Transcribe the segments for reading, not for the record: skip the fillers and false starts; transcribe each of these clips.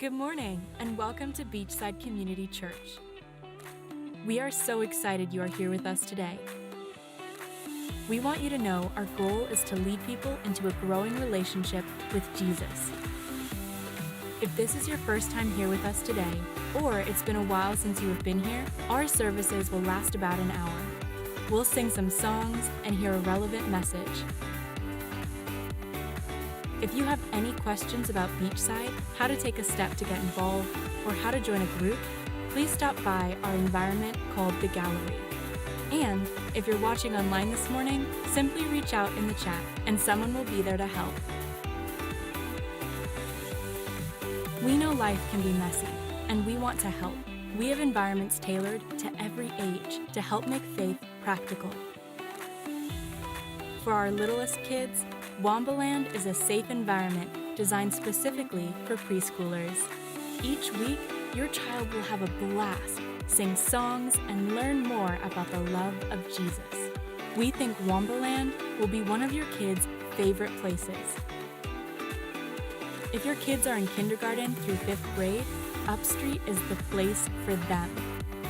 Good morning, and welcome to Beachside Community Church. We are so excited you are here with us today. We want you to know our goal is to lead people into a growing relationship with Jesus. If this is your first time here with us today, or it's been a while since you have been here, our services will last about an hour. We'll sing some songs and hear a relevant message. If you have any questions about Beachside, how to take a step to get involved, or how to join a group, please stop by our environment called the Gallery. And if you're watching online this morning, simply reach out in the chat and someone will be there to help. We know life can be messy, and we want to help. We have environments tailored to every age to help make faith practical. For our littlest kids, Wombaland is a safe environment designed specifically for preschoolers. Each week, your child will have a blast, sing songs, and learn more about the love of Jesus. We think Wombaland will be one of your kids' favorite places. If your kids are in kindergarten through 5th grade, Upstreet is the place for them.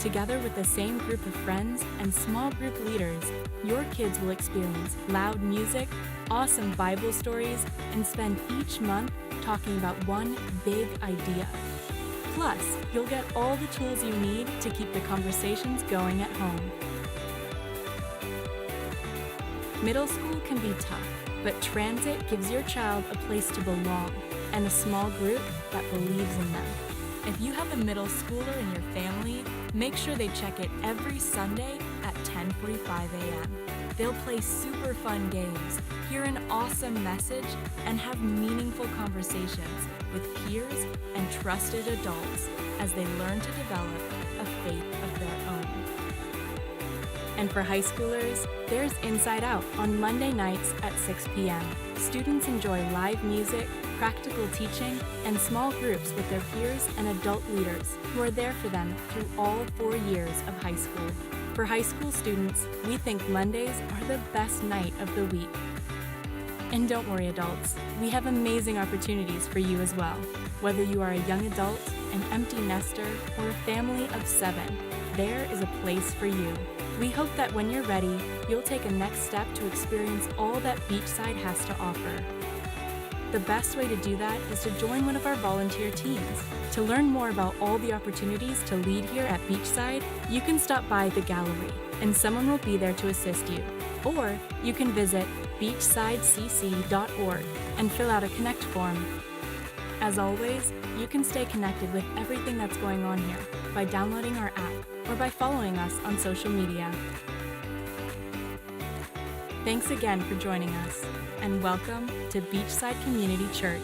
Together with the same group of friends and small group leaders, your kids will experience loud music, awesome Bible stories, and spend each month talking about one big idea. Plus, you'll get all the tools you need to keep the conversations going at home. Middle school can be tough, but transit gives your child a place to belong and a small group that believes in them. If you have a middle schooler in your family, make sure they check it every Sunday at 10:45 a.m. They'll play super fun games, hear an awesome message, and have meaningful conversations with peers and trusted adults as they learn to develop a faith of their own. And for high schoolers, there's Inside Out on Monday nights at 6 p.m. Students enjoy live music, practical teaching, and small groups with their peers and adult leaders who are there for them through all 4 years of high school. For high school students, we think Mondays are the best night of the week. And don't worry, adults, we have amazing opportunities for you as well. Whether you are a young adult, an empty nester, or a family of 7, there is a place for you. We hope that when you're ready, you'll take a next step to experience all that Beachside has to offer. The best way to do that is to join one of our volunteer teams. To learn more about all the opportunities to lead here at Beachside, you can stop by the Gallery, and someone will be there to assist you. Or you can visit beachsidecc.org and fill out a Connect form. As always, you can stay connected with everything that's going on here by downloading our app or by following us on social media. Thanks again for joining us, and welcome to Beachside Community Church.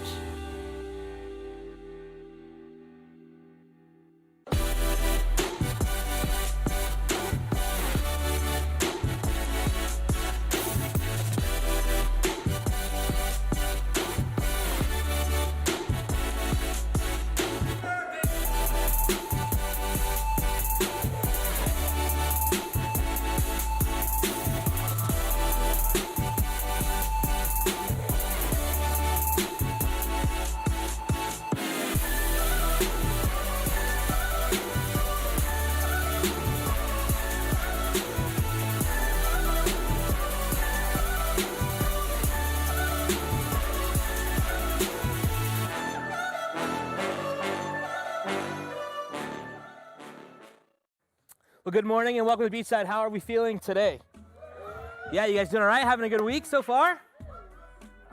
Well, good morning and welcome to Beachside. How are we feeling today? Yeah, you guys doing all right? Having a good week so far?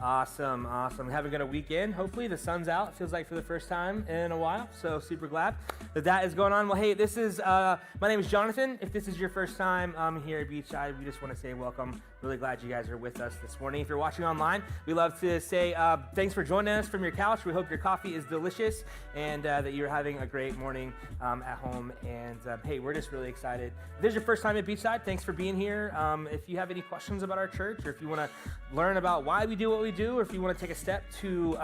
Awesome. Having a good weekend. Hopefully the sun's out. Feels like for the first time in a while. So super glad that is going on. Well, hey, this is my name is Jonathan. If this is your first time here at Beachside, we just want to say welcome. Really glad you guys are with us this morning. If you're watching online, we love to say thanks for joining us from your couch. We hope your coffee is delicious and that you're having a great morning at home. And hey, we're just really excited. If this is your first time at Beachside, thanks for being here. If you have any questions about our church, or if you want to learn about why we do what we do, or if you want to take a step to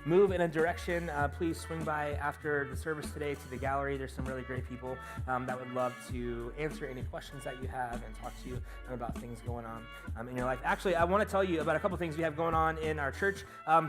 move in a direction, please swing by after the service today to the gallery. There's some really great people that would love to answer any questions that you have and talk to you about things going on. in your life. Actually, I want to tell you about a couple things we have going on in our church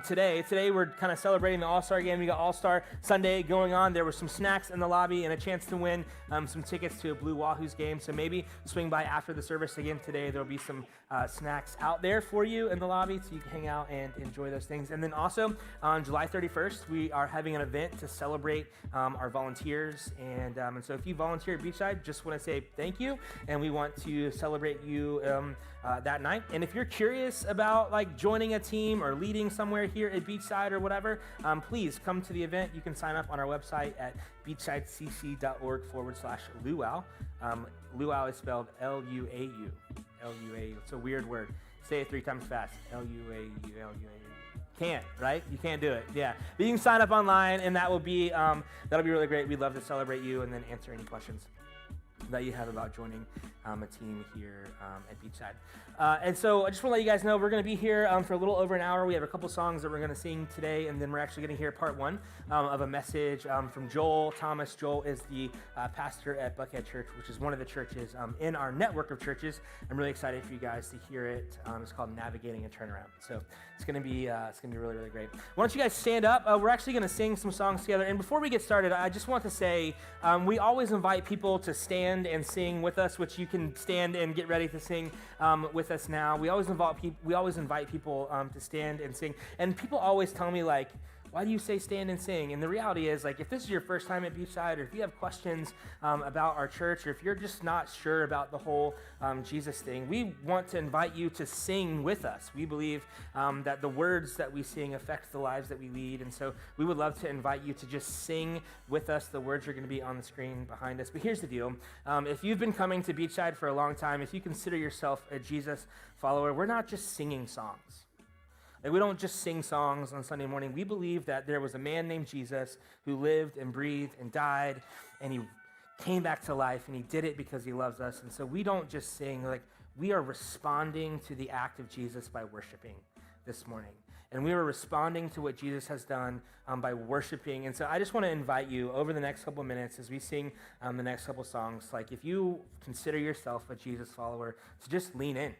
today. Today, we're kind of celebrating the All-Star game. We got All-Star Sunday going on. There were some snacks in the lobby and a chance to win some tickets to a Blue Wahoos game. So maybe swing by after the service again today. There'll be some snacks out there for you in the lobby so you can hang out and enjoy those things. And then also on July 31st, we are having an event to celebrate our volunteers. And so if you volunteer at Beachside, just want to say thank you. And we want to celebrate you that night. And if you're curious about like joining a team or leading somewhere here at Beachside or whatever, please come to the event. You can sign up on our website at beachsidecc.org/luau. Luau is spelled L-U-A-U. L-U-A-U. It's a weird word. Say it 3 times fast. L-U-A-U, L-U-A-U. Can't, right? You can't do it. Yeah. But you can sign up online, and that'll be really great. We'd love to celebrate you and then answer any questions that you have about joining a team here at Beachside. And so I just want to let you guys know we're going to be here for a little over an hour. We have a couple songs that we're going to sing today, and then we're actually going to hear part 1 of a message from Joel Thomas. Joel is the pastor at Buckhead Church, which is one of the churches in our network of churches. I'm really excited for you guys to hear it. It's called Navigating a Turnaround. So it's going to be really, really great. Why don't you guys stand up? We're actually going to sing some songs together. And before we get started, I just want to say we always invite people to stand and sing with us, which you can stand and get ready to sing with us now. We always invite people to stand and sing, and people always tell me like, why do you say stand and sing? And the reality is, like, if this is your first time at Beachside, or if you have questions about our church, or if you're just not sure about the whole Jesus thing, we want to invite you to sing with us. We believe that the words that we sing affect the lives that we lead, and so we would love to invite you to just sing with us. The words are going to be on the screen behind us. But here's the deal. If you've been coming to Beachside for a long time, if you consider yourself a Jesus follower, we're not just singing songs. Like, we don't just sing songs on Sunday morning. We believe that there was a man named Jesus who lived and breathed and died, and he came back to life, and he did it because he loves us. And so we don't just sing, like, we are responding to the act of Jesus by worshiping this morning. And we are responding to what Jesus has done by worshiping. And so I just want to invite you over the next couple minutes as we sing the next couple songs, like, if you consider yourself a Jesus follower, to just lean in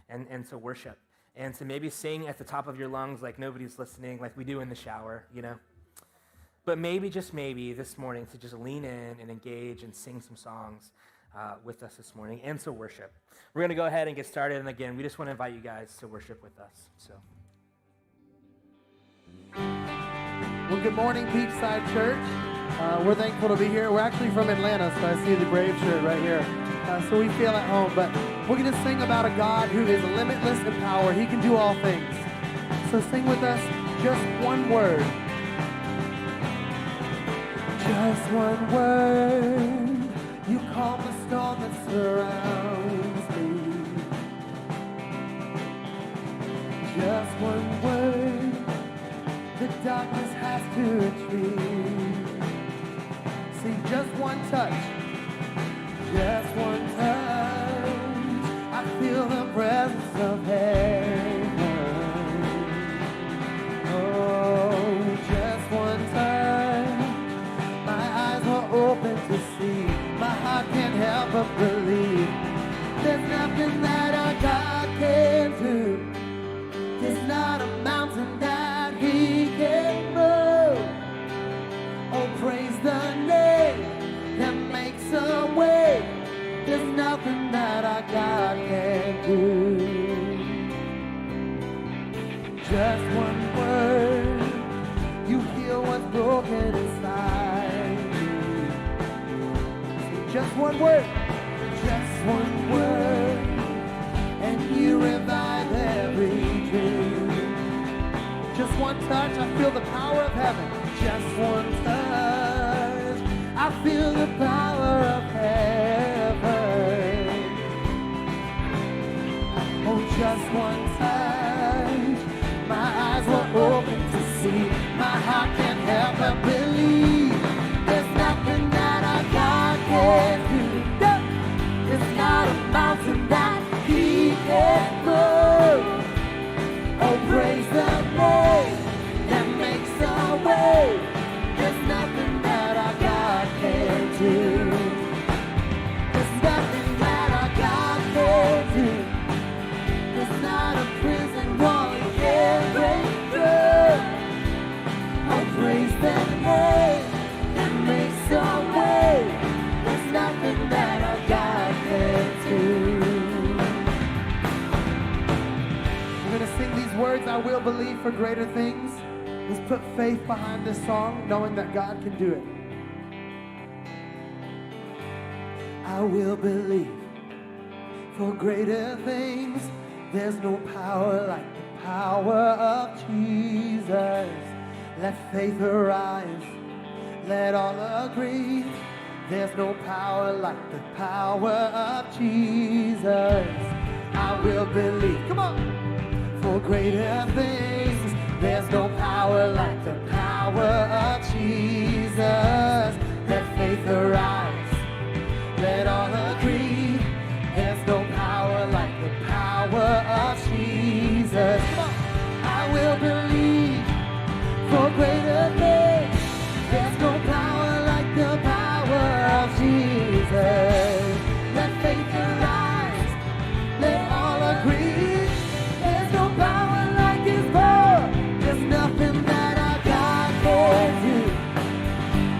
and to worship. And to maybe sing at the top of your lungs like nobody's listening, like we do in the shower, you know? But maybe, just maybe, this morning to just lean in and engage and sing some songs with us this morning and to worship. We're going to go ahead and get started. And again, we just want to invite you guys to worship with us. So. Well, good morning, Beachside Church. We're thankful to be here. We're actually from Atlanta, so I see the Brave shirt right here. So we feel at home, but we're going to sing about a God who is limitless in power. He can do all things. So sing with us just one word. Just one word. You calm the storm that surrounds me. Just one word. The darkness has to retreat. See, just one touch. Just one touch, I feel the presence of heaven. Oh, just one touch, my eyes were open to see. My heart can't help but believe. There's nothing that our God can do. There's not a mountain that he can move. Oh, praise the name that makes a way. There's nothing that our God can do. Just one word, you heal what's broken inside me. Just one word, and you revive every dream. Just one touch, I feel the power of heaven. Just one touch, I feel the power of heaven. Oh, just one touch, my eyes were open to see. My heart can't help but believe. There's nothing that our God can do. There's not a mountain that he can move. Oh, praise the name that makes a way. There's nothing that our God can do. There's nothing that our God can do. for greater things? Let's put faith behind this song, knowing that God can do it. I will believe for greater things. There's no power like the power of Jesus. Let faith arise, let all agree. There's no power like the power of Jesus. I will believe, come on, for greater things. There's no power like the power of Jesus. Let faith arise, let all agree. There's no power like the power of Jesus. Come on. I will believe for greater things. There's no power like the power of Jesus. Let faith arise, let all agree. There's no power like His power. There's nothing that our God can do.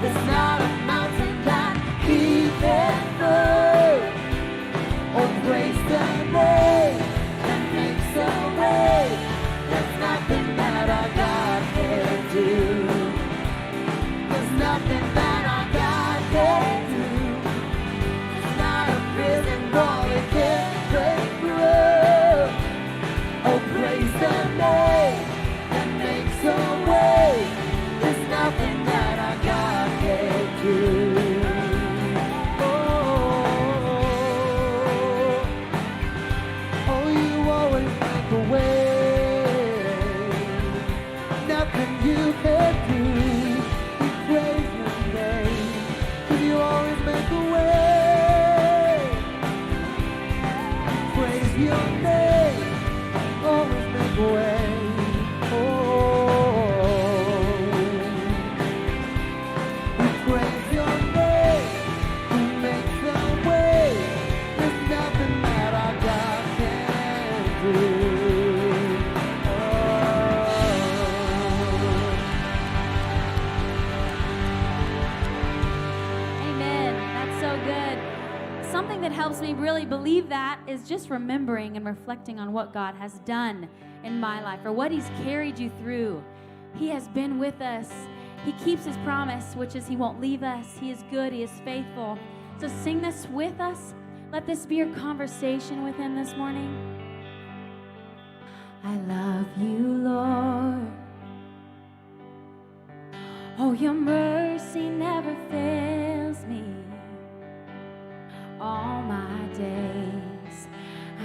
There's not a mountain that He can move. Oh, praise the name that makes a way. There's nothing that our God can do. There's nothing that our God can do. There's not a prison wall He can't break through. Oh, praise the name that makes a way. There's nothing that our God can do. Oh, you always make a way. Nothing you can do. We praise your name, 'cause you always make a way. Praise your name, always make a way. We praise your name, who makes a way. There's nothing that our God can do. Amen. That's so good. Something that helps me really believe that is just remembering and reflecting on what God has done in my life or what He's carried you through. He has been with us. He keeps His promise, which is He won't leave us. He is good. He is faithful. So sing this with us. Let this be your conversation with Him this morning. I love you, Lord. Oh, your mercy never fails me. All my days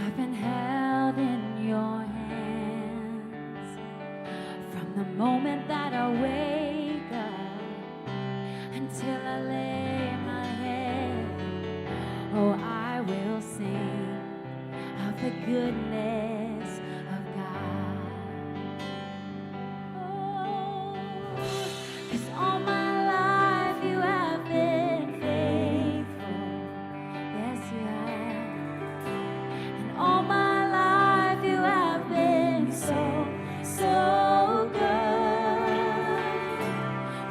I've been held in your hands. From the moment that I wake up until I lay my head, oh, I will sing of the goodness of God. Oh, 'cause all my life you have been faithful. Yes, you have. And all my life you have been so, so good.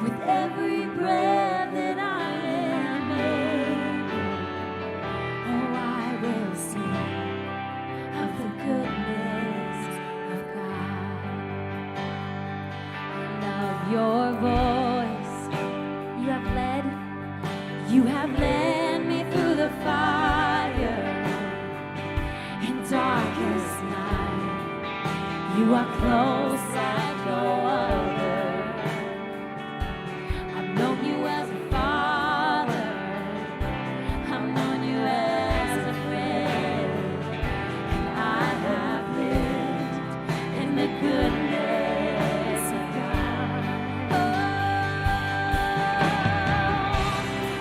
With every breath that I am able, oh, I will sing of the goodness of God. I love your voice. You have led me through the fire. In darkest night, you are close like no other. I've known you as a father. I've known you as a friend. And I have lived in the goodness of God. Oh,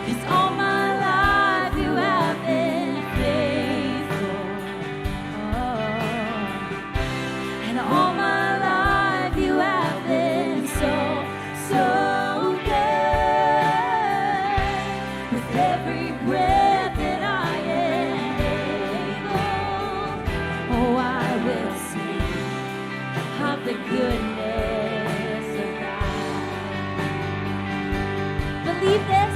'cause all my life you have been faithful. Oh, and all my life you have been so, so good. With every breath that I am able, oh, I will sing of the goodness of God. Believe this.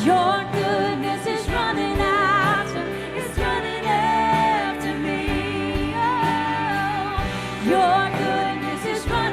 Your goodness is running after, it's running after me. Oh, your goodness is running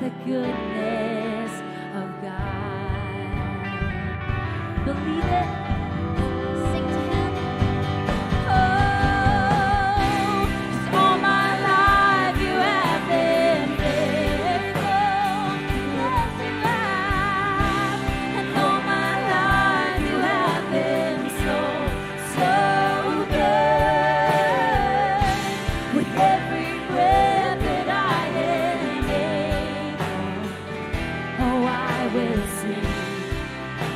the goodness of God. Believe it. Sing to Him. Oh, 'cause all my life you have been faithful. Yes, you have. And all my life you have been so, so good. With every breath that I am able, oh, I will sing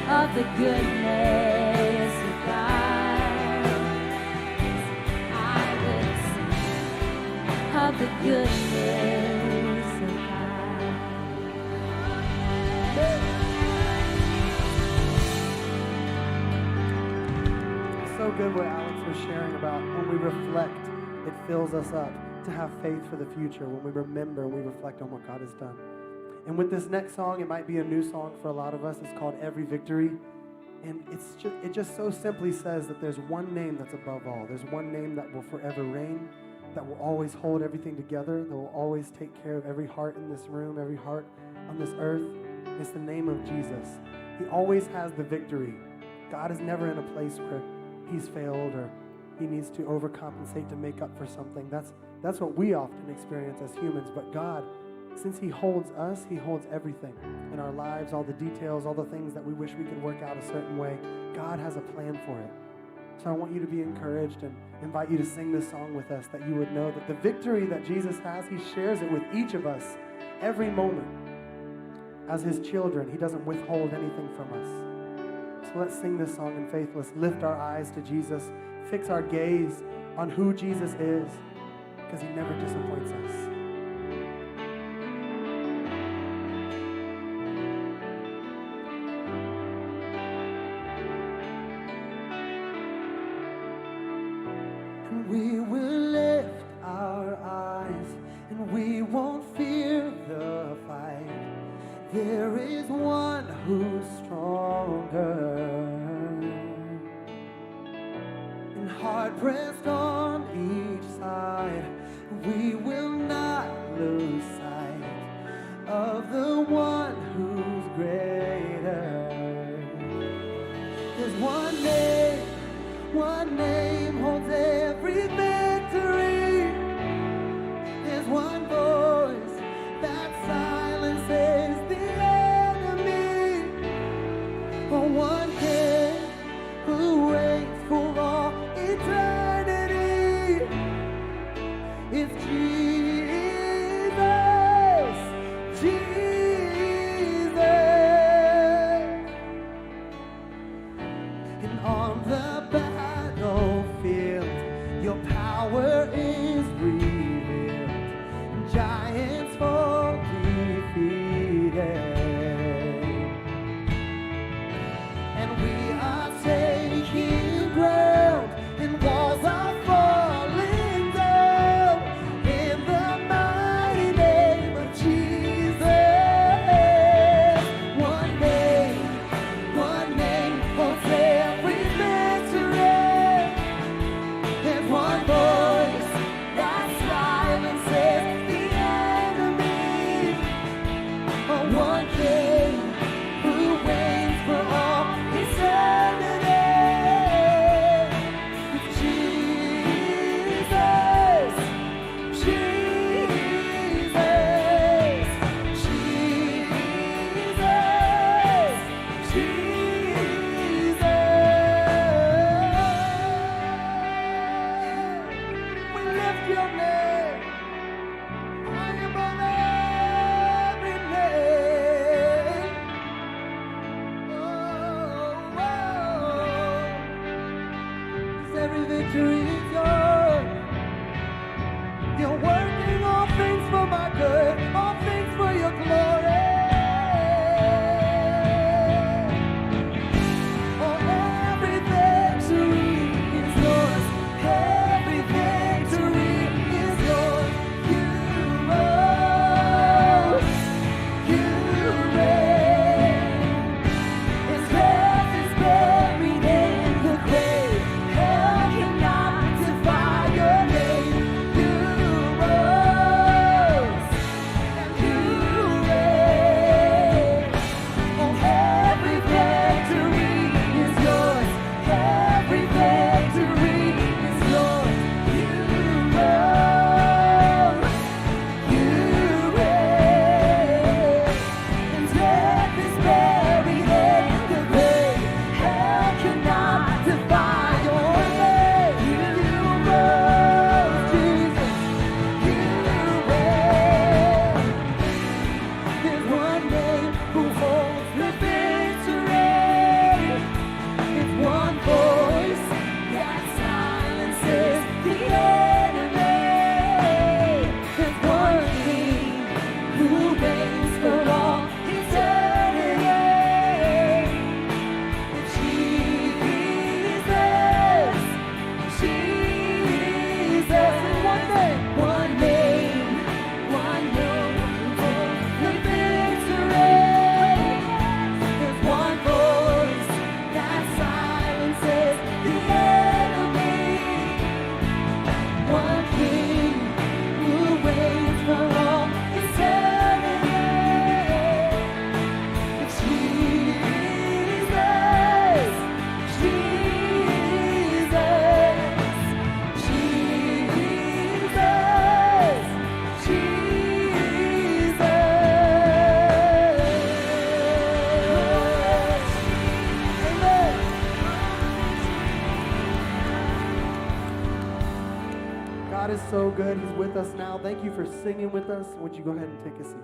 of the goodness of God. I will sing of the goodness of God. It's so good what Alex was sharing about when we reflect, it fills us up to have faith for the future. When we remember and we reflect on what God has done. And with this next song, it might be a new song for a lot of us. It's called Every Victory. And it just so simply says that there's one name that's above all. There's one name that will forever reign, that will always hold everything together, that will always take care of every heart in this room, every heart on this earth. It's the name of Jesus. He always has the victory. God is never in a place where he's failed or he needs to overcompensate to make up for something. That's what we often experience as humans. But God, since he holds us, he holds everything in our lives, all the details, all the things that we wish we could work out a certain way. God has a plan for it. So I want you to be encouraged and invite you to sing this song with us, that you would know that the victory that Jesus has, he shares it with each of us every moment. As his children, he doesn't withhold anything from us. So let's sing this song in faith. Let's lift our eyes to Jesus, fix our gaze on who Jesus is, because he never disappoints us. We will lift our eyes and we won't fear the fight. There is one who's stronger. And hard pressed on each side, we will not lose sight of the one who's greater. There's one name holds every victory. There's one voice that silences the enemy. Oh, one King who reigns for all eternity. It's Jesus. so good. He's with us now. Thank you for singing with us. Would you go ahead and take a seat?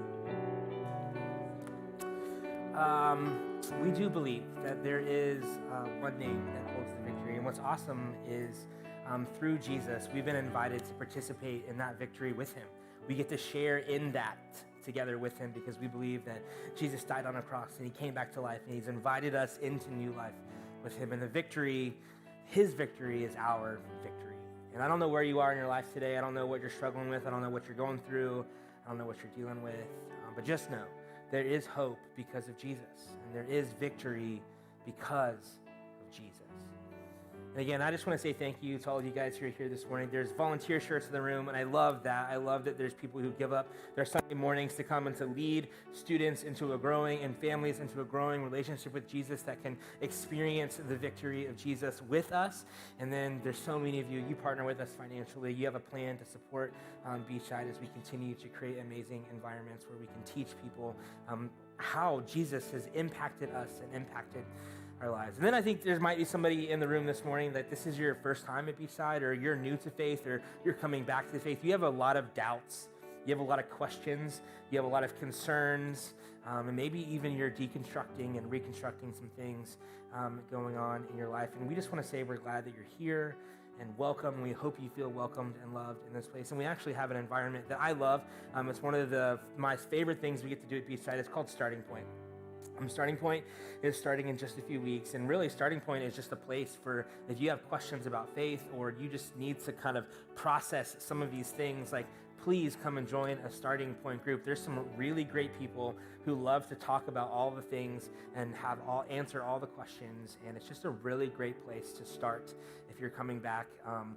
We do believe that there is one name that holds the victory. And what's awesome is through Jesus, we've been invited to participate in that victory with him. We get to share in that together with him because we believe that Jesus died on a cross and he came back to life and he's invited us into new life with him. And the victory, his victory, is our victory. And I don't know where you are in your life today. I don't know what you're struggling with. I don't know what you're going through. I don't know what you're dealing with. But just know there is hope because of Jesus. And there is victory because of Jesus. And again, I just want to say thank you to all of you guys who are here this morning. There's volunteer shirts in the room, and I love that. I love that there's people who give up their Sunday mornings to come and to lead students into a growing and families into a growing relationship with Jesus that can experience the victory of Jesus with us. And then there's so many of you partner with us financially. You have a plan to support Beachside as we continue to create amazing environments where we can teach people how Jesus has impacted us and impacted our lives. And then I think there might be somebody in the room this morning that this is your first time at Beachside, or you're new to faith, or you're coming back to the faith. You have a lot of doubts. You have a lot of questions. You have a lot of concerns. And maybe even you're deconstructing and reconstructing some things going on in your life. And we just want to say we're glad that you're here and welcome. We hope you feel welcomed and loved in this place. And we actually have an environment that I love. It's one of my favorite things we get to do at Beachside. It's called Starting Point. Starting Point is starting in just a few weeks, and really Starting Point is just a place for if you have questions about faith or you just need to kind of process some of these things, like please come and join a Starting Point group. There's some really great people who love to talk about all the things and answer all the questions, and it's just a really great place to start if you're coming back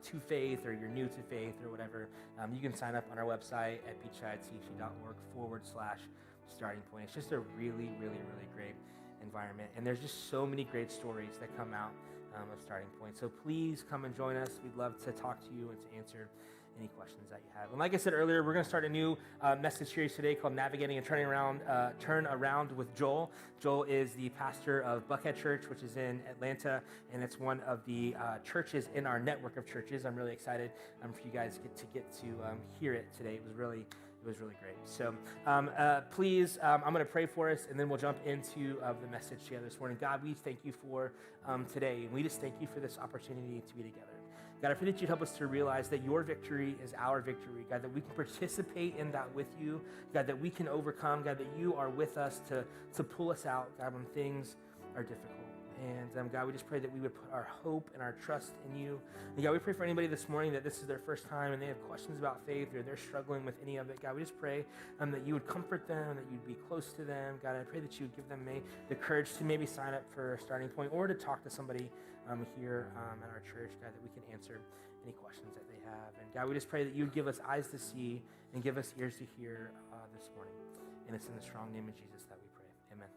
to faith or you're new to faith or whatever. You can sign up on our website at beachsidecc.org/Starting Point. It's just a really, really, really great environment. And there's just so many great stories that come out of Starting Point. So please come and join us. We'd love to talk to you and to answer any questions that you have. And like I said earlier, we're going to start a new message series today called Navigating and Turn Around with Joel. Joel is the pastor of Buckhead Church, which is in Atlanta, and it's one of the churches in our network of churches. I'm really excited for you guys to get to hear it today. It was really great. So please, I'm going to pray for us, and then we'll jump into the message together this morning. God, we thank you for today, and we just thank you for this opportunity to be together. God, I pray that you'd help us to realize that your victory is our victory. God, that we can participate in that with you. God, that we can overcome. God, that you are with us to pull us out, God, when things are difficult. And God, we just pray that we would put our hope and our trust in you. And God, we pray for anybody this morning that this is their first time and they have questions about faith or they're struggling with any of it. God, we just pray that you would comfort them, that you'd be close to them. God, I pray that you would give them the courage to maybe sign up for a Starting Point or to talk to somebody here at our church, God, that we can answer any questions that they have. And God, we just pray that you would give us eyes to see and give us ears to hear this morning. And it's in the strong name of Jesus that we pray. Amen.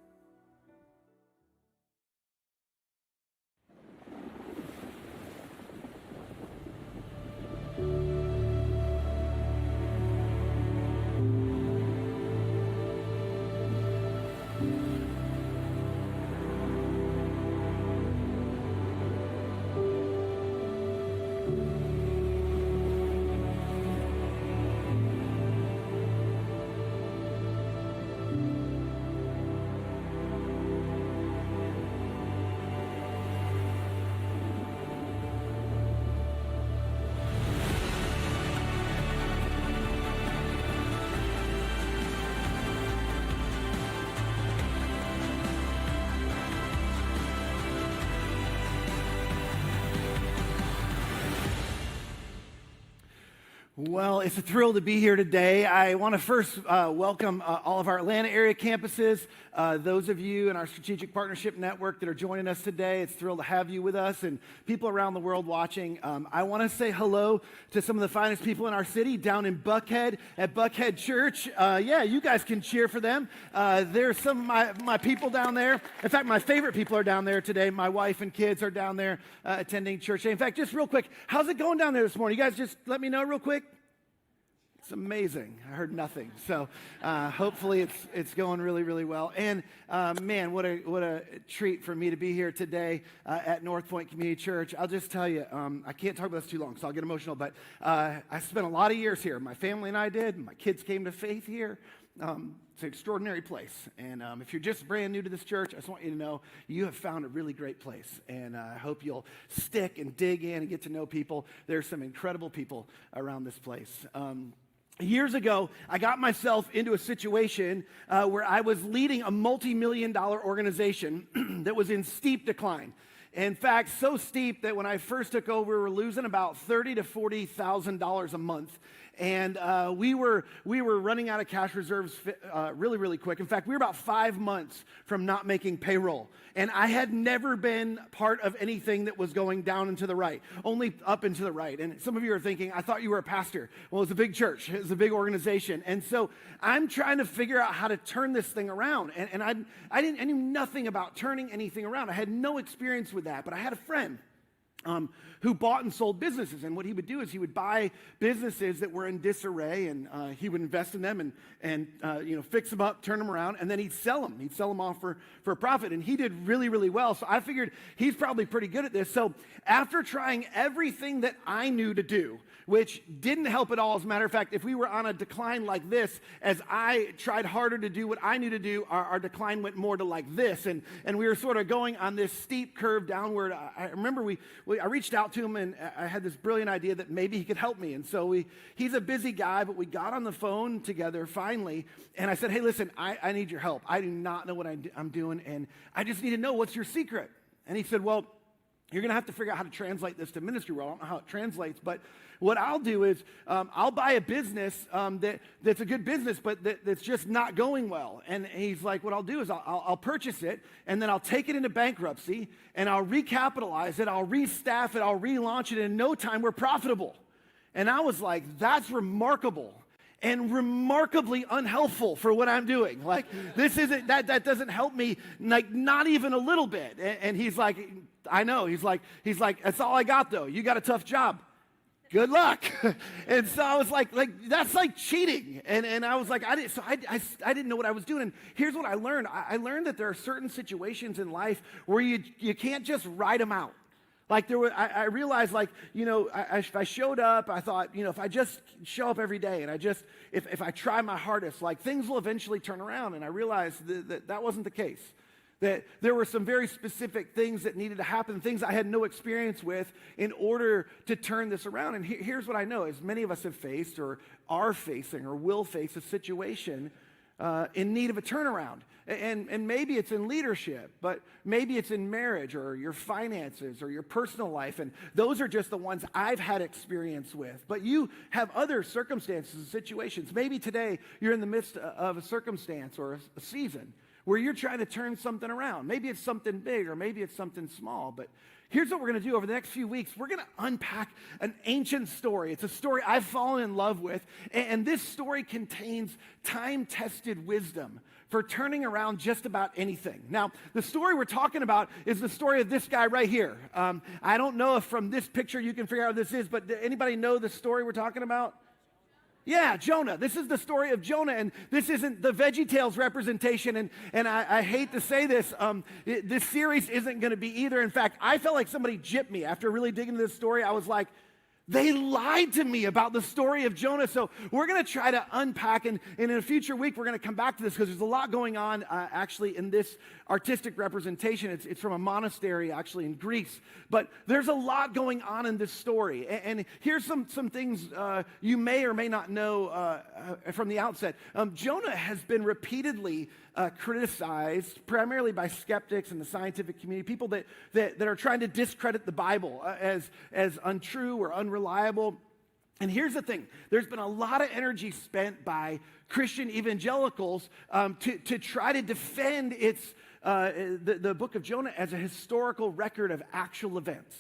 Well, it's a thrill to be here today. I want to first welcome all of our Atlanta area campuses, those of you in our Strategic Partnership Network that are joining us today. It's a thrill to have you with us and people around the world watching. I want to say hello to some of the finest people in our city down in Buckhead at Buckhead Church. Yeah, you guys can cheer for them. There's some of my people down there. In fact, my favorite people are down there today. My wife and kids are down there attending church. In fact, just real quick, how's it going down there this morning? You guys just let me know real quick. It's amazing. I heard nothing. So hopefully it's going really, really well. And man, what a treat for me to be here today at North Point Community Church. I'll just tell you, I can't talk about this too long, so I'll get emotional. But I spent a lot of years here. My family and I did. My kids came to faith here. It's an extraordinary place. And if you're just brand new to this church, I just want you to know you have found a really great place. And I hope you'll stick and dig in and get to know people. There's some incredible people around this place. Years ago, I got myself into a situation where I was leading a multi-million-dollar organization that was in steep decline. In fact, so steep that when I first took over, we were losing about $30,000 to $40,000 a month. And we were running out of cash reserves really, really quick. In fact, we were about 5 months from not making payroll. And I had never been part of anything that was going down and to the right, only up and to the right. And some of you are thinking, I thought you were a pastor. Well, it's a big church. It's a big organization. And so I'm trying to figure out how to turn this thing around. And I knew nothing about turning anything around. I had no experience with that. But I had a friend who bought and sold businesses. And what he would do is he would buy businesses that were in disarray, and he would invest in them and fix them up, turn them around, and then he'd sell them. He'd sell them off for a profit. And he did really, really well. So I figured he's probably pretty good at this. So after trying everything that I knew to do, which didn't help at all. As a matter of fact, if we were on a decline like this, as I tried harder to do what I knew to do, our decline went more to like this. And we were sort of going on this steep curve downward. I remember I reached out to him, and I had this brilliant idea that maybe he could help me. And so he's a busy guy, but we got on the phone together finally. And I said, hey, listen, I need your help. I do not know what I'm doing, and I just need to know what's your secret. And he said, well, you're going to have to figure out how to translate this to ministry world. I don't know how it translates, but what I'll do is I'll buy a business that's a good business, but that's just not going well. And he's like, what I'll do is I'll purchase it, and then I'll take it into bankruptcy, and I'll recapitalize it, I'll restaff it, I'll relaunch it, and in no time we're profitable. And I was like, that's remarkable. And remarkably unhelpful for what I'm doing. Like, this isn't, that doesn't help me, like, not even a little bit. And he's like, I know. He's like, that's all I got, though. You got a tough job. Good luck. And so I was like that's like cheating. And I was like, I didn't know what I was doing. And here's what I learned. I learned that there are certain situations in life where you can't just ride them out. Like I realized, like, if I showed up, I thought, if I just show up every day and if I try my hardest, like, things will eventually turn around. And I realized that wasn't the case. That there were some very specific things that needed to happen, things I had no experience with in order to turn this around. And here's what I know, is many of us have faced or are facing or will face a situation in need of a turnaround. And maybe it's in leadership, but maybe it's in marriage or your finances or your personal life. And those are just the ones I've had experience with. But you have other circumstances and situations. Maybe today you're in the midst of a circumstance or a season where you're trying to turn something around. Maybe it's something big or maybe it's something small. But here's what we're going to do over the next few weeks. We're going to unpack an ancient story. It's a story I've fallen in love with. And this story contains time-tested wisdom for turning around just about anything. Now, the story we're talking about is the story of this guy right here. I don't know if from this picture you can figure out what this is, but anybody know the story we're talking about? Yeah, Jonah. This is the story of Jonah, and this isn't the VeggieTales representation, and I hate to say this, this series isn't going to be either. In fact, I felt like somebody gypped me. After really digging into this story, I was like, they lied to me about the story of Jonah. So we're going to try to unpack, and in a future week, we're going to come back to this because there's a lot going on actually in this artistic representation. It's from a monastery actually in Greece. But there's a lot going on in this story. And here's some things you may or may not know from the outset. Jonah has been repeatedly criticized, primarily by skeptics in the scientific community, people that are trying to discredit the Bible as untrue or unreliable. And here's the thing. There's been a lot of energy spent by Christian evangelicals to try to defend the book of Jonah as a historical record of actual events.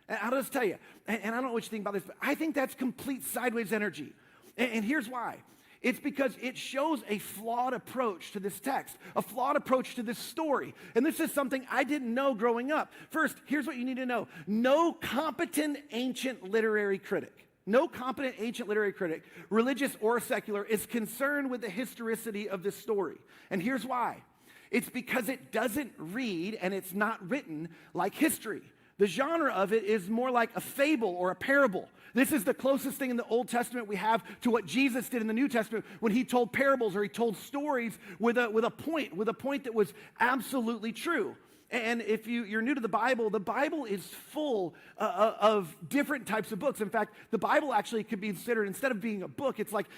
And I'll just tell you, and I don't know what you think about this, but I think that's complete sideways energy. And here's why. It's because it shows a flawed approach to this text, a flawed approach to this story. And this is something I didn't know growing up. First, here's what you need to know. No competent ancient literary critic no competent ancient literary critic, religious or secular, is concerned with the historicity of this story. And here's why. It's because it doesn't read and it's not written like history. The genre of it is more like a fable or a parable. This is the closest thing in the Old Testament we have to what Jesus did in the New Testament when he told parables or he told stories with a point that was absolutely true. And if you're new to the Bible is full of different types of books. In fact, the Bible actually could be considered, instead of being a book, it's like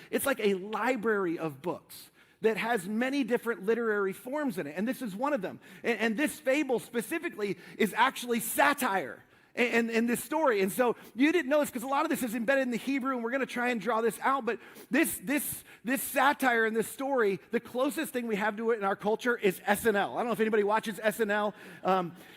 a library of books that has many different literary forms in it. And this is one of them. And this fable specifically is actually satire in this story. And so you didn't know this because a lot of this is embedded in the Hebrew, and we're going to try and draw this out. But this satire in this story, the closest thing we have to it in our culture is SNL. I don't know if anybody watches SNL.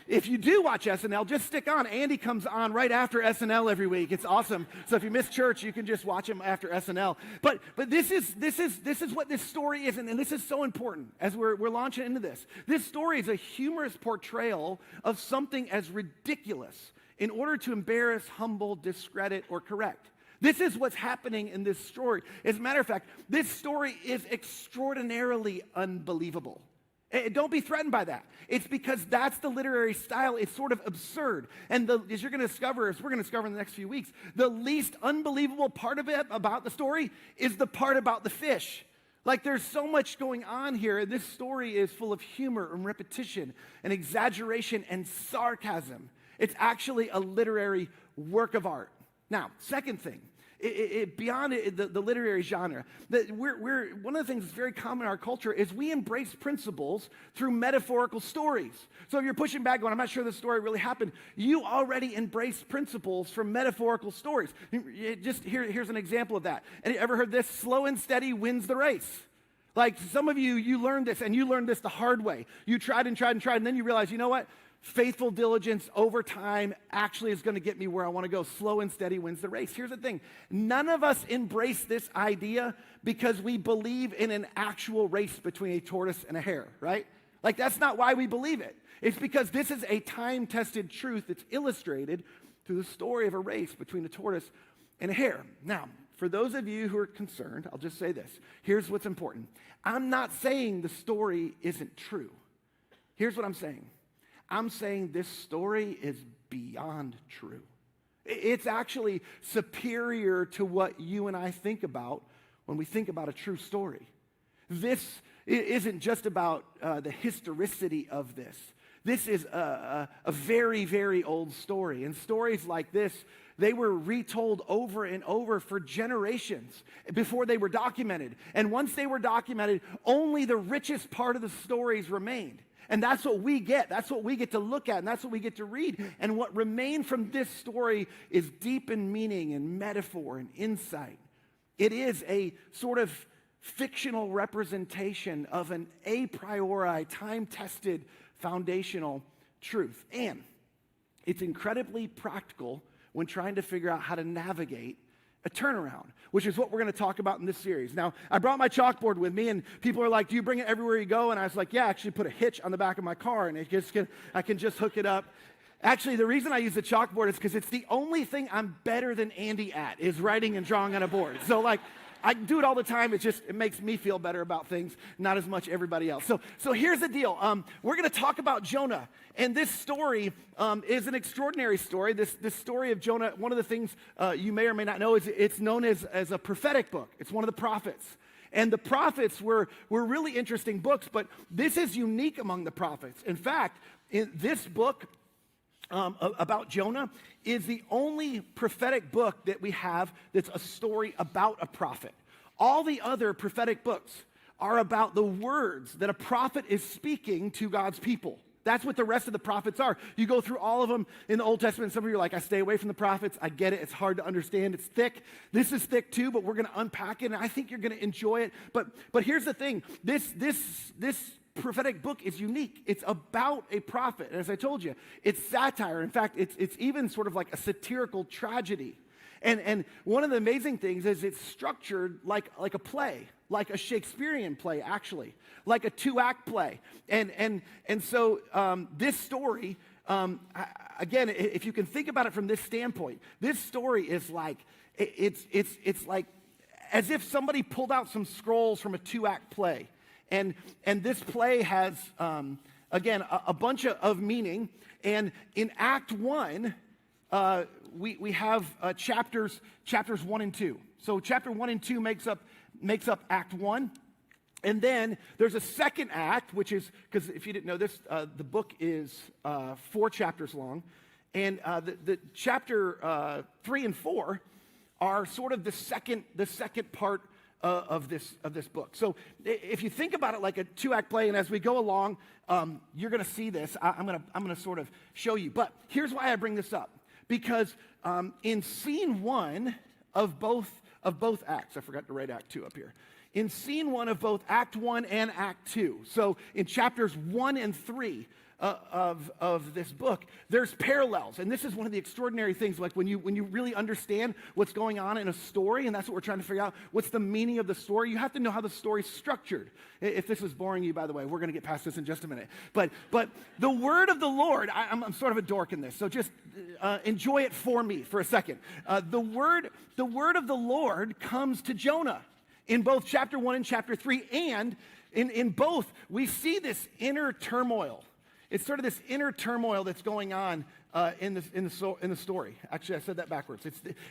If you do watch SNL, just stick on. Andy comes on right after SNL every week. It's awesome. So if you miss church, you can just watch him after SNL. But this is what this story is, and this is so important as we're launching into this. This story is a humorous portrayal of something as ridiculous in order to embarrass, humble, discredit, or correct. This is what's happening in this story. As a matter of fact, this story is extraordinarily unbelievable. Don't be threatened by that. It's because that's the literary style. It's sort of absurd. And as we're going to discover in the next few weeks, the least unbelievable part of it about the story is the part about the fish. Like, there's so much going on here, and this story is full of humor and repetition and exaggeration and sarcasm. It's actually a literary work of art. Now, second thing, beyond the literary genre, one of the things that's very common in our culture is we embrace principles through metaphorical stories. So if you're pushing back going, I'm not sure this story really happened, you already embrace principles from metaphorical stories. Here's an example of that. And you ever heard this? Slow and steady wins the race. Like, some of you learned this, and you learned this the hard way. You tried, and then you realize, you know what? Faithful diligence over time actually is going to get me where I want to go. Slow and steady wins the race. Here's the thing. None of us embrace this idea because we believe in an actual race between a tortoise and a hare, right? Like, that's not why we believe it. It's because this is a time-tested truth that's illustrated through the story of a race between a tortoise and a hare. Now, for those of you who are concerned, I'll just say this. Here's what's important. I'm not saying the story isn't true. Here's what I'm saying. I'm saying this story is beyond true. It's actually superior to what you and I think about when we think about a true story. This isn't just about the historicity of this. This is a very, very old story. And stories like this, they were retold over and over for generations before they were documented. And once they were documented, only the richest part of the stories remained. And that's what we get. That's what we get to look at, and that's what we get to read. And what remained from this story is deep in meaning and metaphor and insight. It is a sort of fictional representation of an a priori, time-tested, foundational truth. And it's incredibly practical when trying to figure out how to navigate a turnaround, which is what we're going to talk about in this series. Now, I brought my chalkboard with me, and people are like, do you bring it everywhere you go? And I was like, yeah, I actually put a hitch on the back of my car, and I can just hook it up. Actually, the reason I use the chalkboard is because it's the only thing I'm better than Andy at, is writing and drawing on a board. So, like, I do it all the time. It makes me feel better about things, not as much everybody else. So here's the deal. We're going to talk about Jonah. And this story is an extraordinary story. This story of Jonah, one of the things you may or may not know is it's known as a prophetic book. It's one of the prophets. And the prophets were really interesting books, but this is unique among the prophets. In fact, in this book, about Jonah is the only prophetic book that we have that's a story about a prophet. All the other prophetic books are about the words that a prophet is speaking to God's people. That's what the rest of the prophets are. You go through all of them in the Old Testament. Some of you are like, I stay away from the prophets. I get it. It's hard to understand. It's thick. This is thick too, but we're going to unpack it, and I think you're going to enjoy it. But here's the thing. This prophetic book is unique. It's about a prophet. And as I told you, it's satire. In fact, it's even sort of like a satirical tragedy. And one of the amazing things is it's structured like a play, like a Shakespearean play, actually, like a 2-act play. And so this story, again, if you can think about it from this standpoint, this story is like, it's like as if somebody pulled out some scrolls from a 2-act play. And this play has, again, a bunch of meaning. And in Act 1, we have chapters 1 and 2. So chapter 1 and 2 makes up Act 1. And then there's a second act, which is, because if you didn't know this, the book is 4 chapters long. And the chapter 3 and 4 are sort of the second part of this book. So if you think about it like a 2-act play, and as we go along, you're going to see this. I'm going to sort of show you. But here's why I bring this up, because in scene 1 of both acts, I forgot to write Act 2 up here. In scene 1 of both Act 1 and Act 2, so in chapters 1 and 3 of this book, there's parallels. And this is one of the extraordinary things, like when you really understand what's going on in a story, and that's what we're trying to figure out, what's the meaning of the story, you have to know how the story's structured. If this is boring you, by the way, we're going to get past this in just a minute. But the word of the Lord, I'm sort of a dork in this, so just enjoy it for me for a second. The word of the Lord comes to Jonah in both chapter 1 and chapter 3, and in both, we see this inner turmoil. It's sort of this inner turmoil that's going on in the story. Actually, I said that backwards.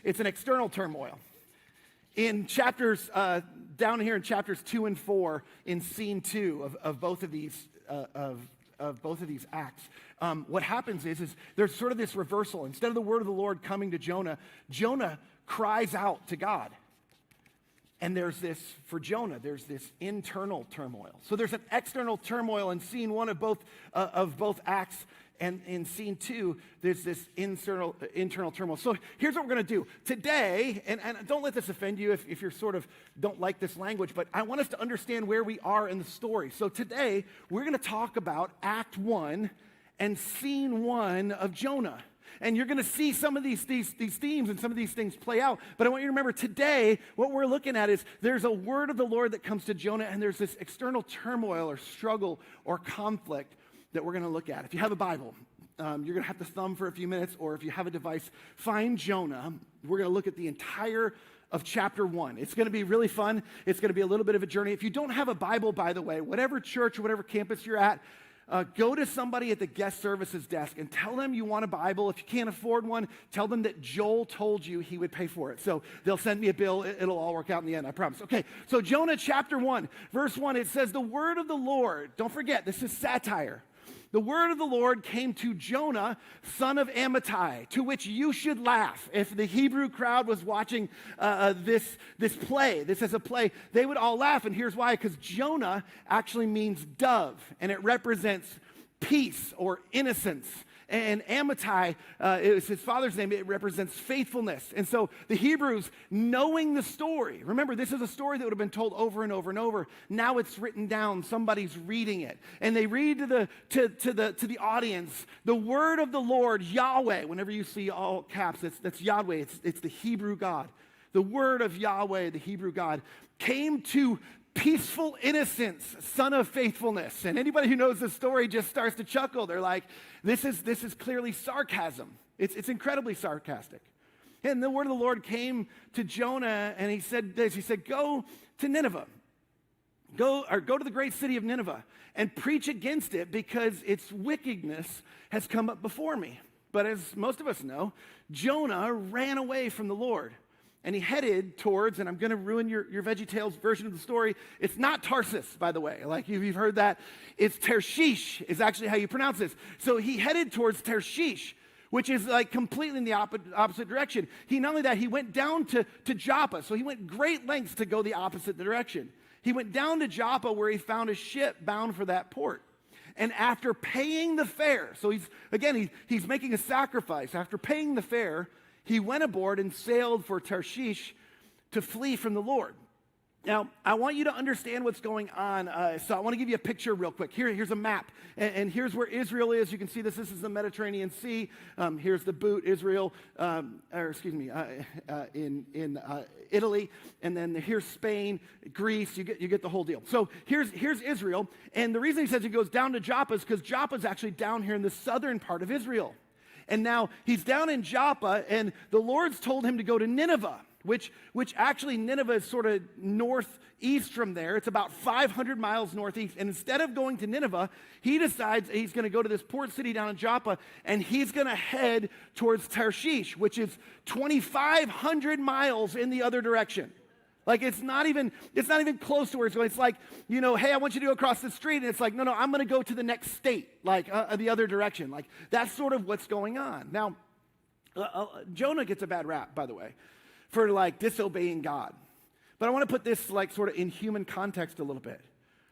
It's an external turmoil. In chapters, down here in chapters 2 and 4, in scene 2 of both of these acts, what happens is there's sort of this reversal. Instead of the word of the Lord coming to Jonah, Jonah cries out to God. And there's this internal turmoil. So there's an external turmoil in scene 1 of both acts, and in scene 2, there's this internal turmoil. So here's what we're going to do today, and don't let this offend you if you sort of don't like this language, but I want us to understand where we are in the story. So today, we're going to talk about Act 1 and scene 1 of Jonah. And you're going to see some of these themes and some of these things play out. But I want you to remember today, what we're looking at is there's a word of the Lord that comes to Jonah, and there's this external turmoil or struggle or conflict that we're going to look at. If you have a Bible, you're going to have to thumb for a few minutes, or if you have a device, find Jonah. We're going to look at the entire of chapter 1. It's going to be really fun. It's going to be a little bit of a journey. If you don't have a Bible, by the way, whatever church or whatever campus you're at, go to somebody at the guest services desk and tell them you want a Bible. If you can't afford one, tell them that Joel told you he would pay for it. So they'll send me a bill. It'll all work out in the end, I promise. Okay, so Jonah chapter 1, verse 1, it says, the word of the Lord, don't forget, this is satire. The word of the Lord came to Jonah, son of Amittai, to which you should laugh. If the Hebrew crowd was watching this play, this is a play, they would all laugh. And here's why, because Jonah actually means dove, and it represents peace or innocence. And Amittai, it was his father's name, it represents faithfulness. And so the Hebrews, knowing the story, remember, this is a story that would have been told over and over and over. Now it's written down, somebody's reading it. And they read to the audience, the word of the Lord, Yahweh. Whenever you see all caps, that's Yahweh, it's the Hebrew God. The word of Yahweh, the Hebrew God, came to peaceful innocence, son of faithfulness. And anybody who knows the story just starts to chuckle. They're like, this is clearly sarcasm. It's incredibly sarcastic. And the word of the Lord came to Jonah, and he said this. He said, go to Nineveh. Go to the great city of Nineveh and preach against it, because its wickedness has come up before me. But as most of us know, Jonah ran away from the Lord. And he headed towards, and I'm going to ruin your VeggieTales version of the story. It's not Tarsus, by the way. Like you've heard that. It's Tarshish is actually how you pronounce this. So he headed towards Tarshish, which is like completely in the opposite direction. Not only that, he went down to Joppa. So he went great lengths to go the opposite direction. He went down to Joppa, where he found a ship bound for that port. And after paying the fare, so he's making a sacrifice. After paying the fare, he went aboard and sailed for Tarshish to flee from the Lord. Now, I want you to understand what's going on. So I want to give you a picture real quick. Here's a map. And here's where Israel is. You can see this is the Mediterranean Sea. Here's the boot, Israel, in Italy. And then here's Spain, Greece. You get the whole deal. So here's Israel. And the reason he says he goes down to Joppa is because Joppa is actually down here in the southern part of Israel. And now he's down in Joppa, and the Lord's told him to go to Nineveh, which actually Nineveh is sort of northeast from there. It's about 500 miles northeast. And instead of going to Nineveh, he decides he's going to go to this port city down in Joppa, and he's going to head towards Tarshish, which is 2,500 miles in the other direction. Like it's not even close to where it's going. It's like, hey, I want you to go across the street. And it's like, no, I'm going to go to the next state, like the other direction. Like that's sort of what's going on. Now, Jonah gets a bad rap, by the way, for like disobeying God. But I want to put this like sort of in human context a little bit.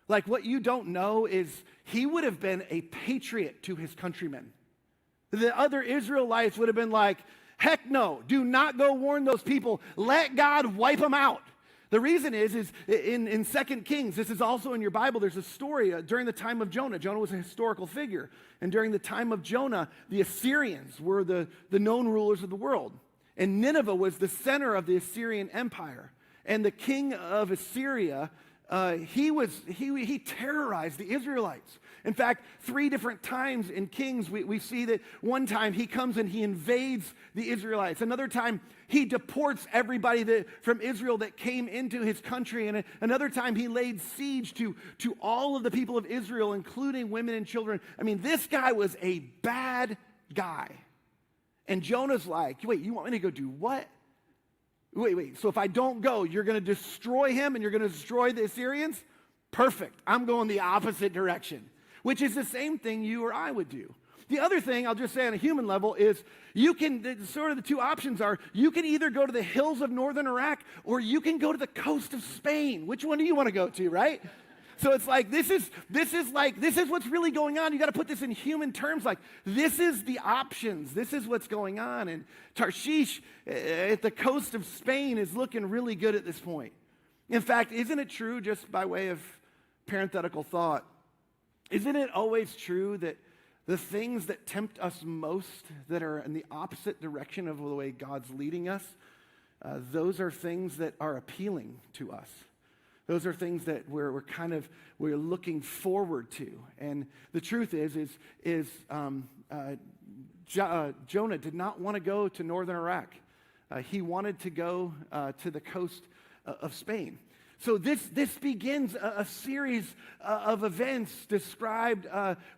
Like what you don't know is he would have been a patriot to his countrymen. The other Israelites would have been like, heck no, do not go warn those people. Let God wipe them out. The reason is in 2 Kings, this is also in your Bible, there's a story during the time of Jonah. Jonah was a historical figure. And during the time of Jonah, the Assyrians were the known rulers of the world. And Nineveh was the center of the Assyrian Empire. And the king of Assyria, he terrorized the Israelites. In fact, 3 different times in Kings, we see that one time he comes and he invades the Israelites. Another time, he deports everybody from Israel that came into his country. And another time, he laid siege to all of the people of Israel, including women and children. I mean, this guy was a bad guy. And Jonah's like, wait, you want me to go do what? Wait, so if I don't go, you're going to destroy him and you're going to destroy the Assyrians? Perfect. I'm going the opposite direction, which is the same thing you or I would do. The other thing, I'll just say on a human level, is sort of the 2 options are, you can either go to the hills of northern Iraq or you can go to the coast of Spain. Which one do you want to go to, right? So it's like, this is what's really going on. You got to put this in human terms. Like, this is the options. This is what's going on. And Tarshish at the coast of Spain is looking really good at this point. In fact, isn't it true, just by way of parenthetical thought, isn't it always true that the things that tempt us most, that are in the opposite direction of the way God's leading us, those are things that are appealing to us. Those are things that we're looking forward to. And the truth is Jonah did not want to go to northern Iraq. He wanted to go to the coast of Spain. So this begins a series of events described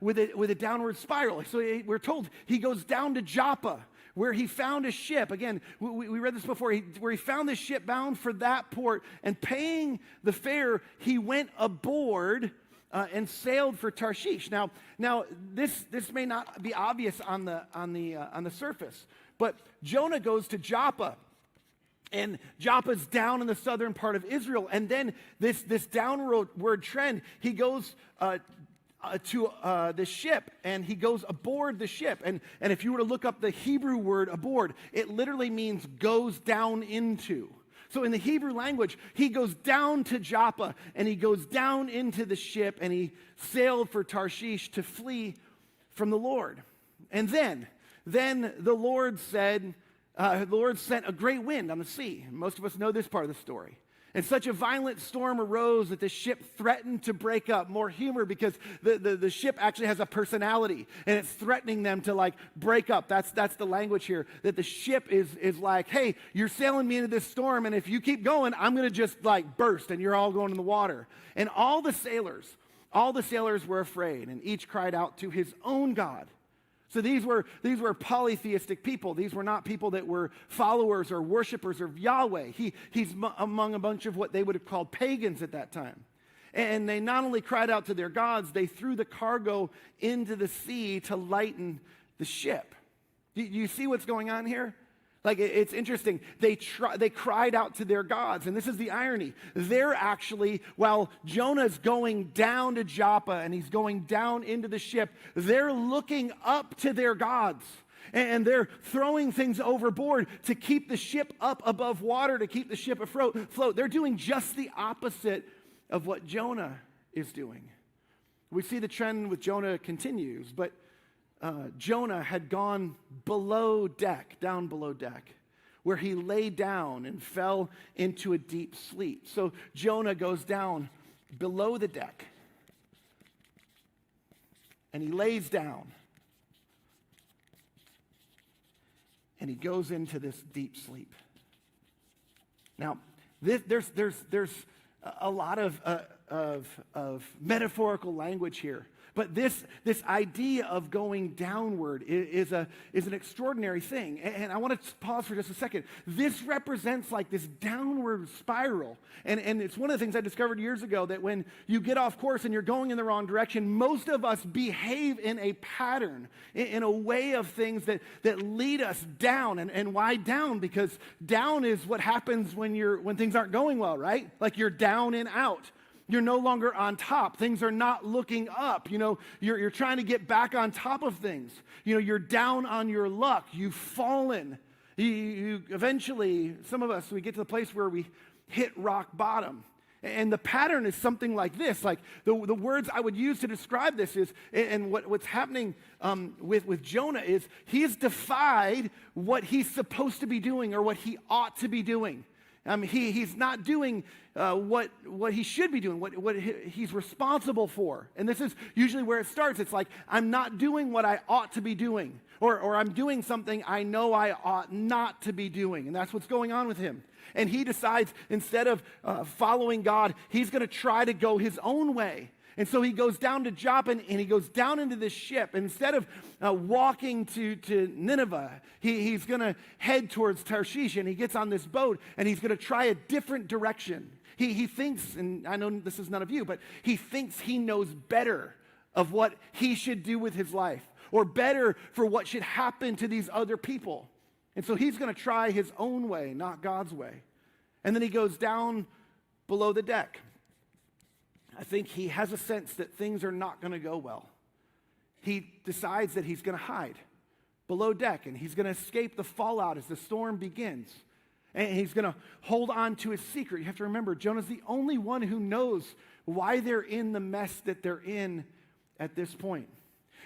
with a downward spiral. So we're told he goes down to Joppa, where he found a ship. Again, we read this before, where he found this ship bound for that port, and paying the fare, he went aboard and sailed for Tarshish. Now this may not be obvious on the surface, but Jonah goes to Joppa. And Joppa's down in the southern part of Israel. And then this downward trend, he goes to the ship, and he goes aboard the ship. And if you were to look up the Hebrew word aboard, it literally means goes down into. So in the Hebrew language, he goes down to Joppa, and he goes down into the ship, and he sailed for Tarshish to flee from the Lord. And then the Lord said, the Lord sent a great wind on the sea. Most of us know this part of the story. And such a violent storm arose that the ship threatened to break up. More humor, because the ship actually has a personality, and it's threatening them to like break up. That's the language here, that the ship is like, hey, you're sailing me into this storm, and if you keep going, I'm going to just like burst, and you're all going in the water. And all the sailors were afraid, and each cried out to his own God. So these were polytheistic people. These were not people that were followers or worshipers of Yahweh. He's among a bunch of what they would have called pagans at that time. And they not only cried out to their gods, they threw the cargo into the sea to lighten the ship. Do you see what's going on here? Like, it's interesting. They cried out to their gods. And this is the irony. They're actually, while Jonah's going down to Joppa and he's going down into the ship, they're looking up to their gods. And they're throwing things overboard to keep the ship up above water, to keep the ship afloat. They're doing just the opposite of what Jonah is doing. We see the trend with Jonah continues, but Jonah had gone down below deck, where he lay down and fell into a deep sleep. So Jonah goes down below the deck, and he lays down. and he goes into this deep sleep. Now, there's a lot of metaphorical language here. But this idea of going downward is an extraordinary thing. And I want to pause for just a second. This represents like this downward spiral. And it's one of the things I discovered years ago, that when you get off course and you're going in the wrong direction, most of us behave in a pattern, in a way of things that lead us down. And why down? Because down is what happens when things aren't going well, right? Like you're down and out. You're no longer on top. Things are not looking up. You're trying to get back on top of things. You're down on your luck. You've fallen. You eventually, some of us, we get to the place where we hit rock bottom. And the pattern is something like this. Like the words I would use to describe this is, and what's happening with Jonah is he's defied what he's supposed to be doing or what he ought to be doing. He's not doing what he should be doing, what he's responsible for. And this is usually where it starts. It's like, I'm not doing what I ought to be doing, or I'm doing something I know I ought not to be doing. And that's what's going on with him. And he decides, instead of following God, he's going to try to go his own way. And so he goes down to Joppa, and he goes down into this ship. And instead of walking to Nineveh, he's going to head towards Tarshish, and he gets on this boat, and he's going to try a different direction. He thinks, and I know this is none of you, but he thinks he knows better of what he should do with his life, or better for what should happen to these other people. And so he's going to try his own way, not God's way. And then he goes down below the deck. I think he has a sense that things are not going to go well. He decides that he's going to hide below deck, and he's going to escape the fallout as the storm begins. And he's going to hold on to his secret. You have to remember, Jonah's the only one who knows why they're in the mess that they're in at this point.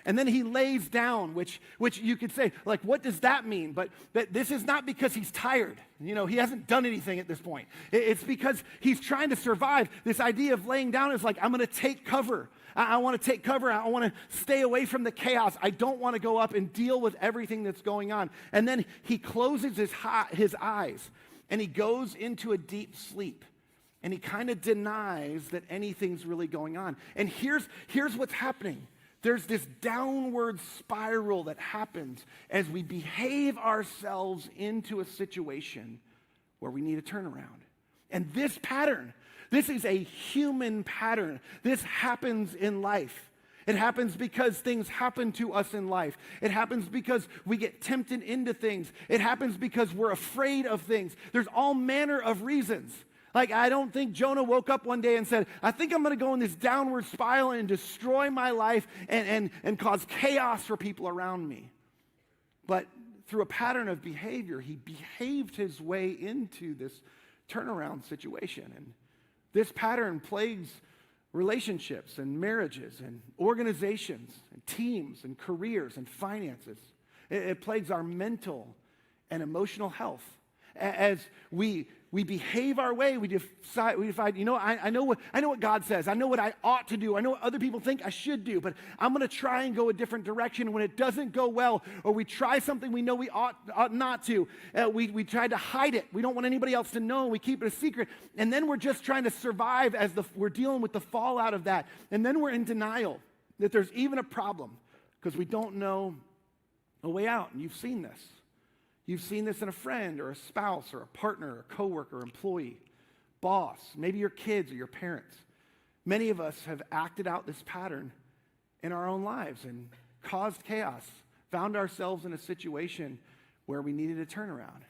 And then he lays down, which you could say, like, what does that mean? But this is not because he's tired. He hasn't done anything at this point. It's because he's trying to survive. This idea of laying down is like, I'm going to take cover. I want to take cover. I want to stay away from the chaos. I don't want to go up and deal with everything that's going on. And then he closes his eyes, and he goes into a deep sleep. And he kind of denies that anything's really going on. And here's what's happening. There's this downward spiral that happens as we behave ourselves into a situation where we need a turnaround. And this pattern, this is a human pattern. This happens in life. It happens because things happen to us in life. It happens because we get tempted into things. It happens because we're afraid of things. There's all manner of reasons. Like, I don't think Jonah woke up one day and said, I think I'm going to go in this downward spiral and destroy my life and cause chaos for people around me. But through a pattern of behavior, he behaved his way into this turnaround situation. And this pattern plagues relationships and marriages and organizations and teams and careers and finances. It plagues our mental and emotional health. As we behave our way, we decide, I know what God says. I know what I ought to do. I know what other people think I should do, but I'm going to try and go a different direction. When it doesn't go well, or we try something we know we ought not to, we try to hide it. We don't want anybody else to know. We keep it a secret. And then we're just trying to survive as we're dealing with the fallout of that. And then we're in denial that there's even a problem because we don't know a way out. And you've seen this. You've seen this in a friend or a spouse or a partner or a coworker, employee, boss, maybe your kids or your parents. Many of us have acted out this pattern in our own lives and caused chaos, found ourselves in a situation where we needed a turnaround.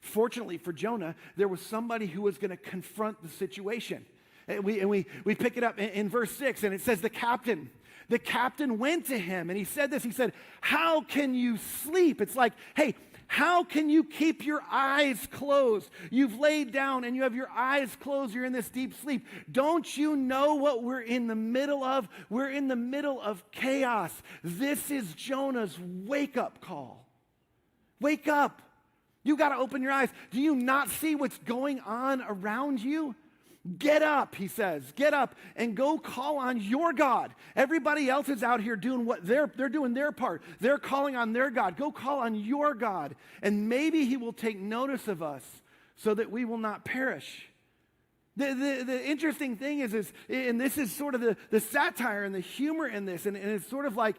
Fortunately for Jonah, there was somebody who was going to confront the situation. And we pick it up in verse 6, and it says the captain went to him, and he said this. He said, how can you sleep? It's like, hey, how can you keep your eyes closed? You've laid down and you have your eyes closed. You're in this deep sleep. Don't you know what we're in the middle of? We're in the middle of chaos. This is Jonah's wake-up call. Wake up. You got to open your eyes. Do you not see what's going on around you? Get up, he says. Get up and go call on your God. Everybody else is out here doing what they're doing their part. They're calling on their God. Go call on your God, and maybe he will take notice of us so that we will not perish. The interesting thing is, and this is sort of the satire and the humor in this, and it's sort of like,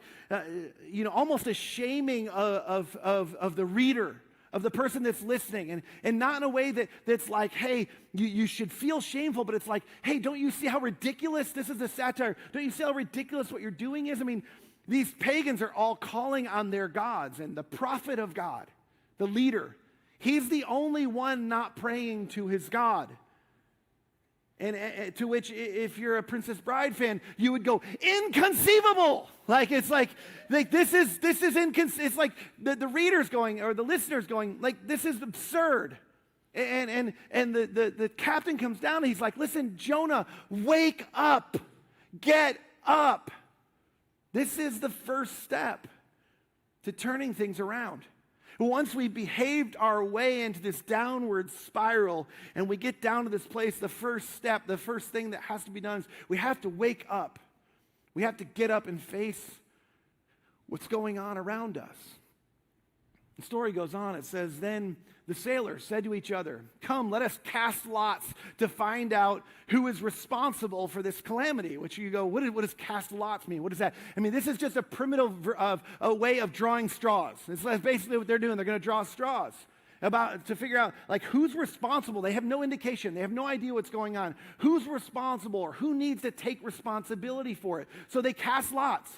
almost a shaming of the reader, of the person that's listening, and not in a way that's like, hey, you should feel shameful, but it's like, hey, don't you see how ridiculous this is a satire? Don't you see how ridiculous what you're doing is? I mean, these pagans are all calling on their gods, and the prophet of God, the leader, he's the only one not praying to his God. And to which, if you're a Princess Bride fan, you would go, inconceivable. It's like this is inconceivable. It's like the reader's going, or the listener's going, like, this is absurd. And the captain comes down and he's like, listen, Jonah, wake up, get up. This is the first step to turning things around. Once we behaved our way into this downward spiral and we get down to this place, the first step, the first thing that has to be done is we have to wake up. We have to get up and face what's going on around us. The story goes on. It says, then the sailors said to each other, come, let us cast lots to find out who is responsible for this calamity. Which you go, what does cast lots mean? What is that? I mean, this is just a primitive a way of drawing straws. It's basically what they're doing. They're going to draw straws to figure out, like, who's responsible. They have no indication. They have no idea what's going on. Who's responsible, or who needs to take responsibility for it? So they cast lots.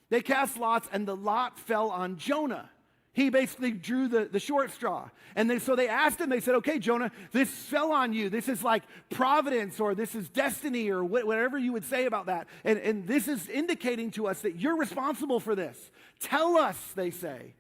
They cast lots, and the lot fell on Jonah. He basically drew the short straw. And so they asked him, they said, okay, Jonah, this fell on you. This is like providence, or this is destiny, or whatever you would say about that. And this is indicating to us that you're responsible for this. Tell us, they say,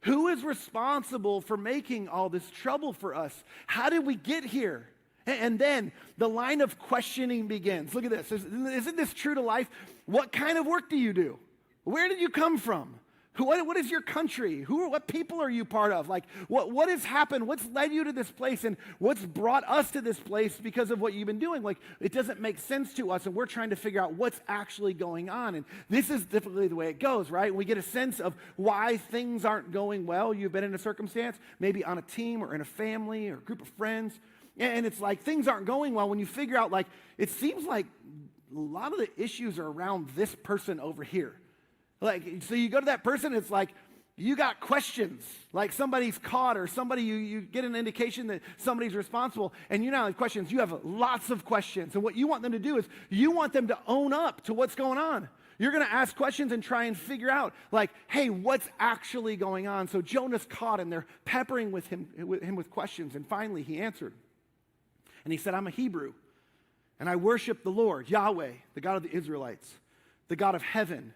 who is responsible for making all this trouble for us? How did we get here? And then the line of questioning begins. Look at this. Isn't this true to life? What kind of work do you do? Where did you come from? What is your country? What people are you part of? Like, what has happened? What's led you to this place? And what's brought us to this place because of what you've been doing? Like, it doesn't make sense to us, and we're trying to figure out what's actually going on. And this is typically the way it goes, right? We get a sense of why things aren't going well. You've been in a circumstance, maybe on a team or in a family or a group of friends, and it's like things aren't going well when you figure out, like, it seems like a lot of the issues are around this person over here. Like, so you go to that person, it's like, you got questions, like somebody's caught, or somebody, you get an indication that somebody's responsible, and you not have questions, you have lots of questions. And what you want them to do is, you want them to own up to what's going on. You're going to ask questions and try and figure out, like, hey, what's actually going on? So Jonah's caught, and they're peppering him with questions, and finally he answered. And he said, I'm a Hebrew, and I worship the Lord, Yahweh, the God of the Israelites, the God of heaven,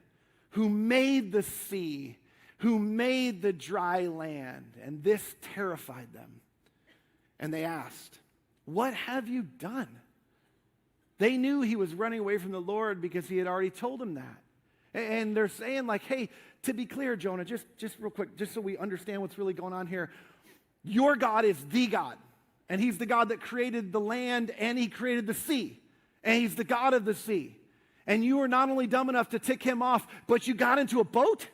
who made the sea, who made the dry land. And this terrified them. And they asked, what have you done? They knew he was running away from the Lord because he had already told them that. And they're saying, like, hey, to be clear, Jonah, just real quick, just so we understand what's really going on here, your God is the God. And he's the God that created the land, and he created the sea. And he's the God of the sea. And you were not only dumb enough to tick him off, but you got into a boat?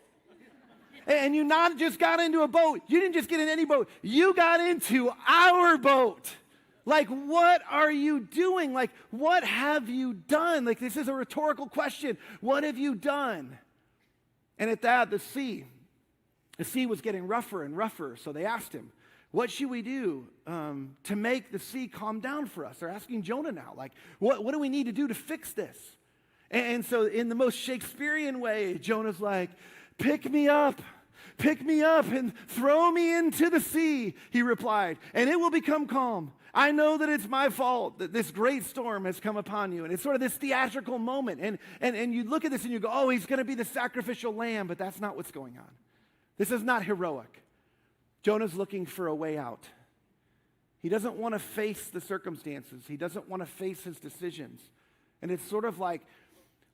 And you not just got into a boat. You didn't just get in any boat. You got into our boat. Like, what are you doing? Like, what have you done? Like, this is a rhetorical question. What have you done? And at that, the sea was getting rougher and rougher. So they asked him, what should we do to make the sea calm down for us? They're asking Jonah now, like, what do we need to do to fix this? And so in the most Shakespearean way, Jonah's like, pick me up and throw me into the sea, he replied, and it will become calm. I know that it's my fault that this great storm has come upon you. And it's sort of this theatrical moment. And you look at this and you go, oh, he's going to be the sacrificial lamb, but that's not what's going on. This is not heroic. Jonah's looking for a way out. He doesn't want to face the circumstances. He doesn't want to face his decisions. And it's sort of like,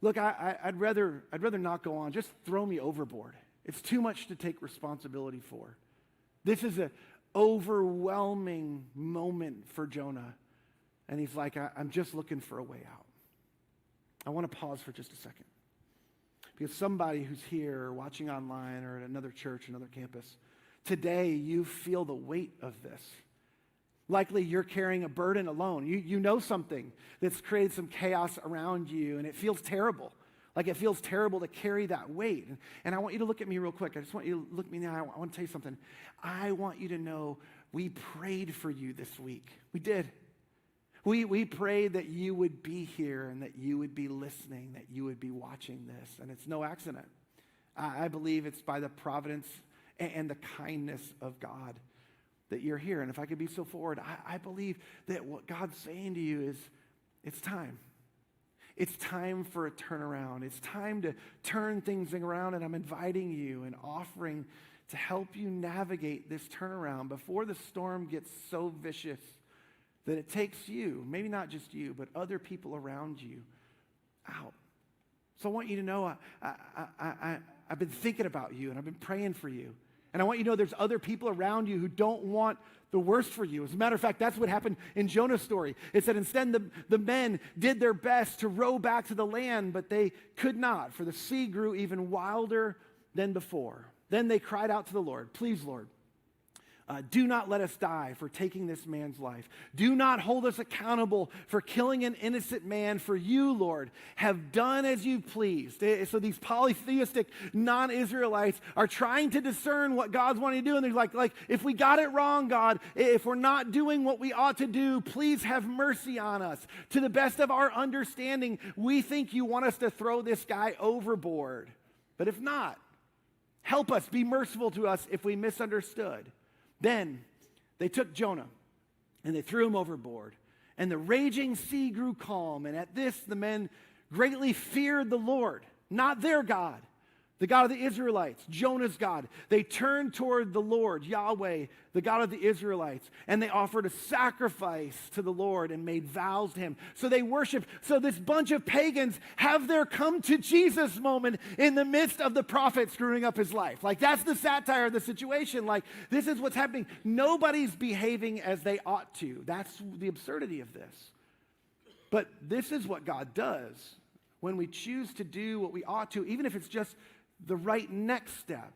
look, I'd rather not go on. Just throw me overboard. It's too much to take responsibility for. This is an overwhelming moment for Jonah. And he's like, I'm just looking for a way out. I want to pause for just a second. Because somebody who's here or watching online or at another church, another campus, today you feel the weight of this. Likely you're carrying a burden alone. You know something that's created some chaos around you, and it feels terrible. Like it feels terrible to carry that weight. And I want you to look at me real quick. I just want you to look at me now. I want to tell you something. I want you to know we prayed for you this week. We did. We prayed that you would be here and that you would be listening, that you would be watching this. And it's no accident. I believe it's by the providence and the kindness of God that you're here. And if I could be so forward, I believe that what God's saying to you is, it's time. It's time for a turnaround. It's time to turn things around, and I'm inviting you and offering to help you navigate this turnaround before the storm gets so vicious that it takes you, maybe not just you, but other people around you out. So I want you to know I've been thinking about you, and I've been praying for you. And I want you to know there's other people around you who don't want the worst for you. As a matter of fact, that's what happened in Jonah's story. It said instead the men did their best to row back to the land, but they could not, for the sea grew even wilder than before. Then they cried out to the Lord, "Please, Lord, do not let us die for taking this man's life. Do not hold us accountable for killing an innocent man, for you, Lord, have done as you pleased." So these polytheistic non-Israelites are trying to discern what God's wanting to do. And they're like, if we got it wrong, God, if we're not doing what we ought to do, please have mercy on us. To the best of our understanding, we think you want us to throw this guy overboard. But if not, help us, be merciful to us if we misunderstood. Then they took Jonah and they threw him overboard, and the raging sea grew calm. And at this, the men greatly feared the Lord, not their God, the God of the Israelites, Jonah's God. They turned toward the Lord, Yahweh, the God of the Israelites, and they offered a sacrifice to the Lord and made vows to him. So they worshiped. So this bunch of pagans have their come to Jesus moment in the midst of the prophet screwing up his life. Like, that's the satire of the situation. Like, this is what's happening. Nobody's behaving as they ought to. That's the absurdity of this. But this is what God does when we choose to do what we ought to, even if it's just the right next step,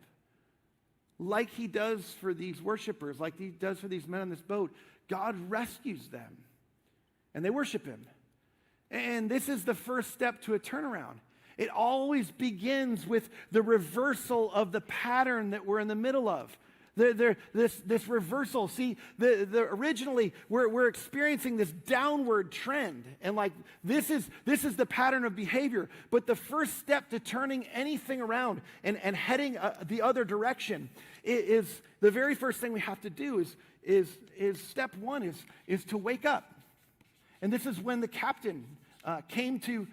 like he does for these worshipers, like he does for these men on this boat. God rescues them, and they worship him. And this is the first step to a turnaround. It always begins with the reversal of the pattern that we're in the middle of. This reversal. See, originally we're experiencing this downward trend, and like this is the pattern of behavior. But the first step to turning anything around and heading the other direction is the very first thing we have to do is step one is to wake up. And this is when the captain came to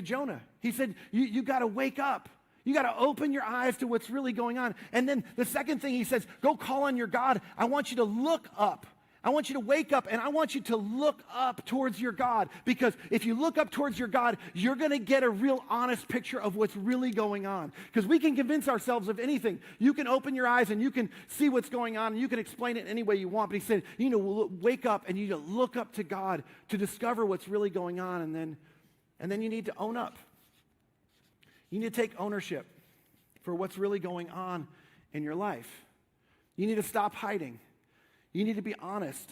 Jonah. He said, "You got to wake up. You got to open your eyes to what's really going on." And then the second thing he says, go call on your God. I want you to look up. I want you to wake up, and I want you to look up towards your God. Because if you look up towards your God, you're going to get a real honest picture of what's really going on. Because we can convince ourselves of anything. You can open your eyes and you can see what's going on, and you can explain it any way you want. But he said, wake up, and you need to look up to God to discover what's really going on, and then you need to own up. You need to take ownership for what's really going on in your life. You need to stop hiding. You need to be honest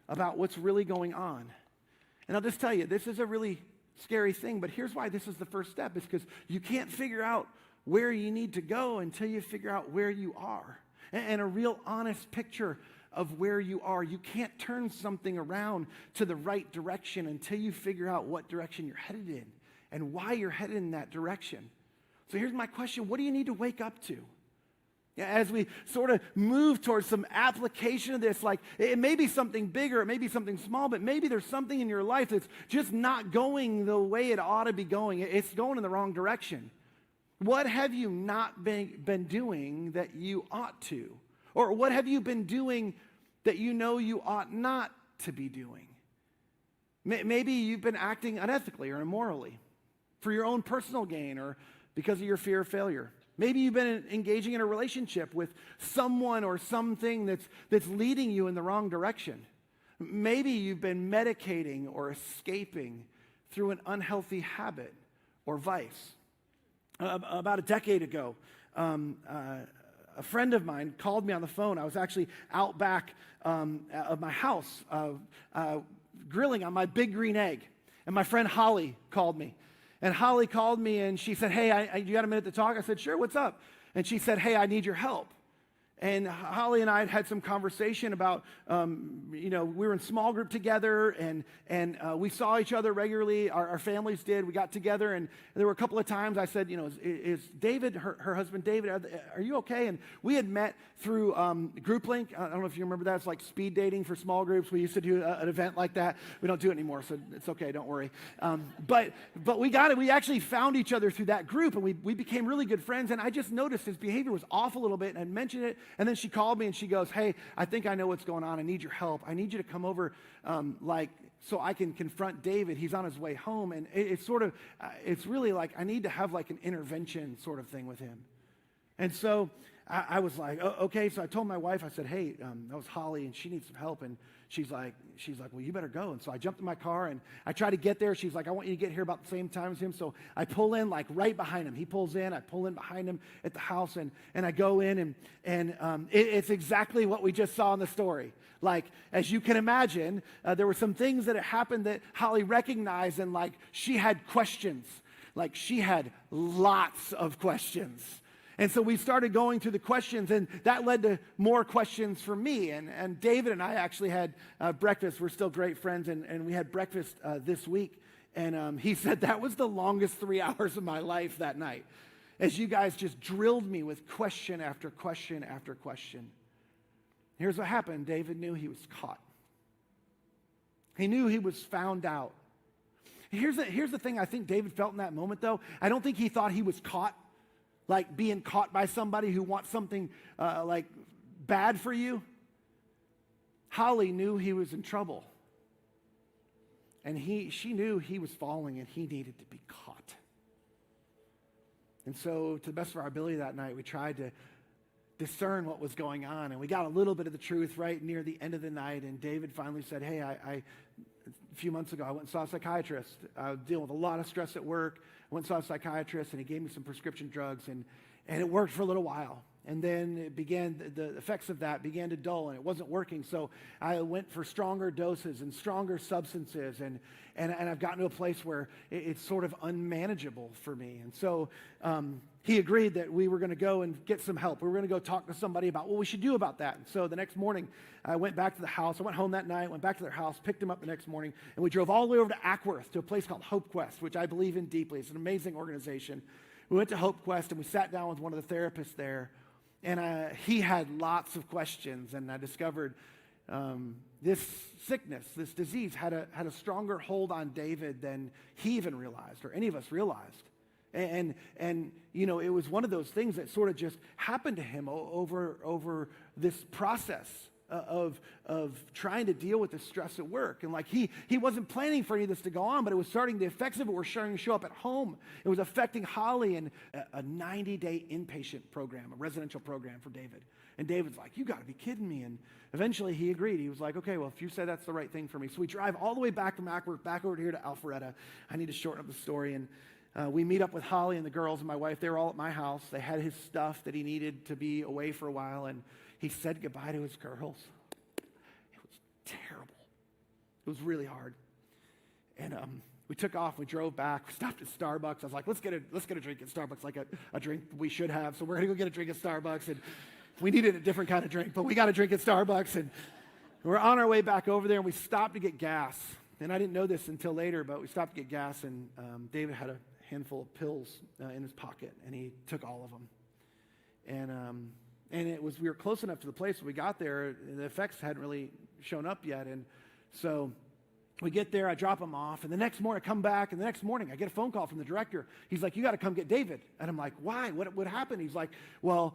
about what's really going on. And I'll just tell you, this is a really scary thing, but here's why this is the first step, is because you can't figure out where you need to go until you figure out where you are. And a real honest picture of where you are. You can't turn something around to the right direction until you figure out what direction you're headed in and why you're headed in that direction. So here's my question. What do you need to wake up to? As we sort of move towards some application of this, like it may be something bigger, it may be something small, but maybe there's something in your life that's just not going the way it ought to be going. It's going in the wrong direction. What have you not been doing that you ought to? Or what have you been doing that you know you ought not to be doing? Maybe you've been acting unethically or immorally for your own personal gain or because of your fear of failure. Maybe you've been engaging in a relationship with someone or something that's leading you in the wrong direction. Maybe you've been medicating or escaping through an unhealthy habit or vice. About a decade ago, a friend of mine called me on the phone. I was actually out back of my house grilling on my big green egg. And my friend Holly called me. And Holly called me and she said, hey, you got a minute to talk? I said, sure, what's up? And she said, hey, I need your help. And Holly and I had some conversation about, we were in small group together, and we saw each other regularly. Our families did. We got together, and there were a couple of times I said, is David, her husband David, are you okay? And we had met through Group Link. I don't know if you remember that. It's like speed dating for small groups. We used to do an event like that. We don't do it anymore, so it's okay. Don't worry. But we got it. We actually found each other through that group, and we became really good friends. And I just noticed his behavior was off a little bit, and I mentioned it. And then she called me and she goes, hey, I think I know what's going on. I need your help. I need you to come over so I can confront David. He's on his way home. And it's really like I need to have like an intervention sort of thing with him. And so I was like, oh, okay. So I told my wife, I said, hey, that was Holly and she needs some help. And she's like, well, you better go. And so I jumped in my car and I try to get there. She's like, I want you to get here about the same time as him. So I pull in like right behind him. He pulls in, I pull in behind him at the house and I go in and it's exactly what we just saw in the story. Like, as you can imagine, there were some things that had happened that Holly recognized and like she had questions. Like she had lots of questions. And so we started going through the questions, and that led to more questions for me. And David and I actually had breakfast. We're still great friends, and we had breakfast this week. And he said that was the longest 3 hours of my life that night, as you guys just drilled me with question after question after question. Here's what happened. David knew he was caught. He knew he was found out. Here's the thing I think David felt in that moment, though. I don't think he thought he was caught. Like being caught by somebody who wants something like bad for you. Holly knew he was in trouble. And she knew he was falling and he needed to be caught. And so to the best of our ability that night, we tried to discern what was going on. And we got a little bit of the truth right near the end of the night. And David finally said, hey, a few months ago, I went and saw a psychiatrist. I was dealing with a lot of stress at work. I went and saw a psychiatrist, and he gave me some prescription drugs, and it worked for a little while. And then the effects of that began to dull, and it wasn't working. So I went for stronger doses and stronger substances, and I've gotten to a place where it's sort of unmanageable for me. And so he agreed that we were going to go and get some help. We were going to go talk to somebody about what we should do about that. And so the next morning, I went back to the house. I went home that night, went back to their house, picked him up the next morning, and we drove all the way over to Ackworth to a place called Hope Quest, which I believe in deeply. It's an amazing organization. We went to Hope Quest, and we sat down with one of the therapists there. And he had lots of questions, and I discovered this sickness, this disease, had a stronger hold on David than he even realized, or any of us realized. And it was one of those things that sort of just happened to him over this process of trying to deal with the stress at work. And like he wasn't planning for any of this to go on, but it was starting, the effects of it were starting to show up at home. It was affecting Holly, and a 90-day inpatient program, a residential program for David. And David's like, you got to be kidding me. And eventually he agreed. He was like, okay, well, if you said that's the right thing for me. So we drive all the way back from Ackworth, back over here to Alpharetta. I need to shorten up the story. And we meet up with Holly and the girls and my wife. They were all at my house. They had his stuff that he needed to be away for a while. And he said goodbye to his girls. It was terrible. It was really hard. And we took off. We drove back. We stopped at Starbucks. I was like, let's get a drink at Starbucks, like a drink we should have. So we're going to go get a drink at Starbucks. And we needed a different kind of drink, but we got a drink at Starbucks. And we're on our way back over there, and we stopped to get gas. And I didn't know this until later, but we stopped to get gas, and David had a handful of pills in his pocket, and he took all of them. And we were close enough to the place when we got there, the effects hadn't really shown up yet. And so We get there, I drop him off, and the next morning I come back, and the next morning I get a phone call from the director. He's like, you got to come get David. And I'm like, why? What happened? He's like, well,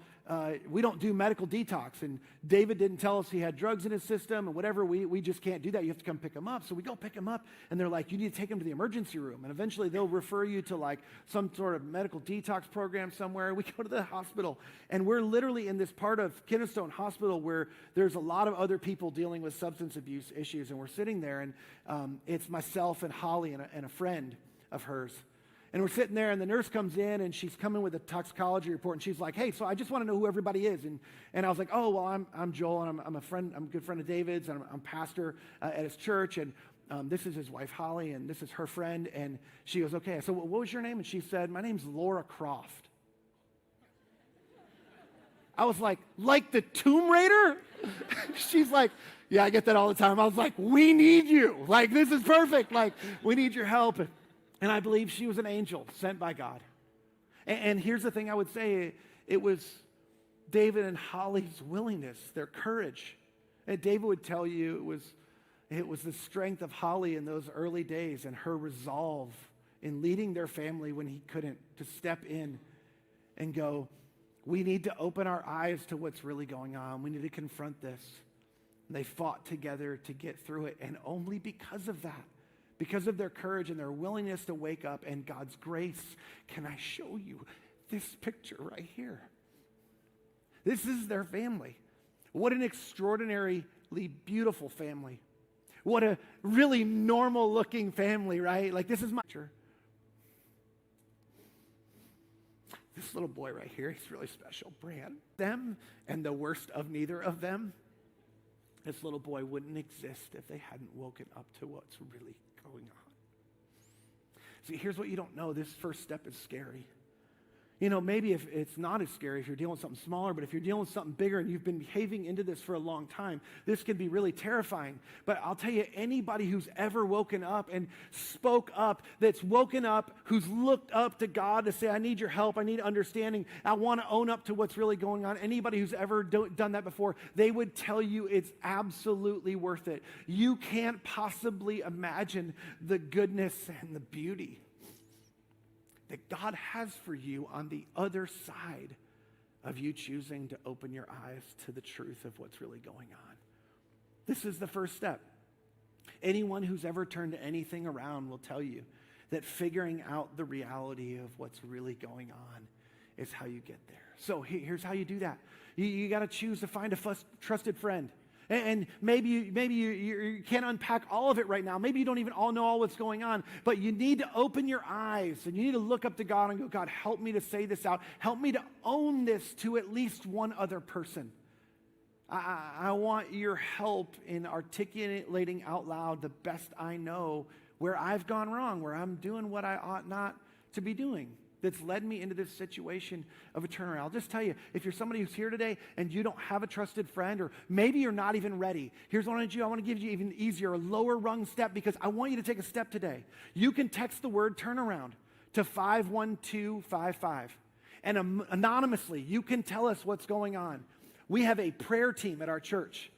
we don't do medical detox, and David didn't tell us he had drugs in his system, and whatever, we just can't do that. You have to come pick him up. So we go pick him up, and they're like, you need to take him to the emergency room, and eventually they'll refer you to like some sort of medical detox program somewhere. We go to the hospital, and we're literally in this part of Kennestone Hospital where there's a lot of other people dealing with substance abuse issues, and we're sitting there, and it's myself and Holly and a friend of hers. And we're sitting there, and the nurse comes in, and she's coming with a toxicology report, and she's like, hey, so I just want to know who everybody is. And I was like, oh, well, I'm Joel, and I'm a good friend of David's, and I'm pastor at his church, and this is his wife, Holly, and this is her friend. And she goes, okay, so what was your name? And she said, my name's Laura Croft. I was like the Tomb Raider? She's like, yeah, I get that all the time. I was like, we need you. Like, this is perfect. Like, we need your help. And I believe she was an angel sent by God. And here's the thing I would say. It was David and Holly's willingness, their courage. And David would tell you it was the strength of Holly in those early days and her resolve in leading their family when he couldn't, to step in and go, we need to open our eyes to what's really going on. We need to confront this. And they fought together to get through it. And only because of that, because of their courage and their willingness to wake up and God's grace, can I show you this picture right here? This is their family. What an extraordinarily beautiful family. What a really normal looking family, right? Like, this is my picture. This little boy right here, he's really special. Brand. Them and the worst of neither of them. This little boy wouldn't exist if they hadn't woken up to what's really going on. See, here's what you don't know. This first step is scary. You know, maybe if it's not as scary if you're dealing with something smaller, but if you're dealing with something bigger and you've been behaving into this for a long time, this can be really terrifying. But I'll tell you, anybody who's ever woken up and spoke up, that's woken up, who's looked up to God to say, I need your help, I need understanding, I want to own up to what's really going on. Anybody who's ever done that before, they would tell you it's absolutely worth it. You can't possibly imagine the goodness and the beauty that God has for you on the other side of you choosing to open your eyes to the truth of what's really going on. This is the first step. Anyone who's ever turned anything around will tell you that figuring out the reality of what's really going on is how you get there. So here's how you do that. You got to choose to find a trusted friend. And maybe you can't unpack all of it right now. Maybe you don't even all know all what's going on. But you need to open your eyes and you need to look up to God and go, God, help me to say this out. Help me to own this to at least one other person. I want your help in articulating out loud the best I know where I've gone wrong, where I'm doing what I ought not to be doing. That's led me into this situation of a turnaround. I'll just tell you, if you're somebody who's here today and you don't have a trusted friend, or maybe you're not even ready, here's what I want to do. I want to give you even easier, a lower rung step, because I want you to take a step today. You can text the word turnaround to 51255. And anonymously, you can tell us what's going on. We have a prayer team at our church,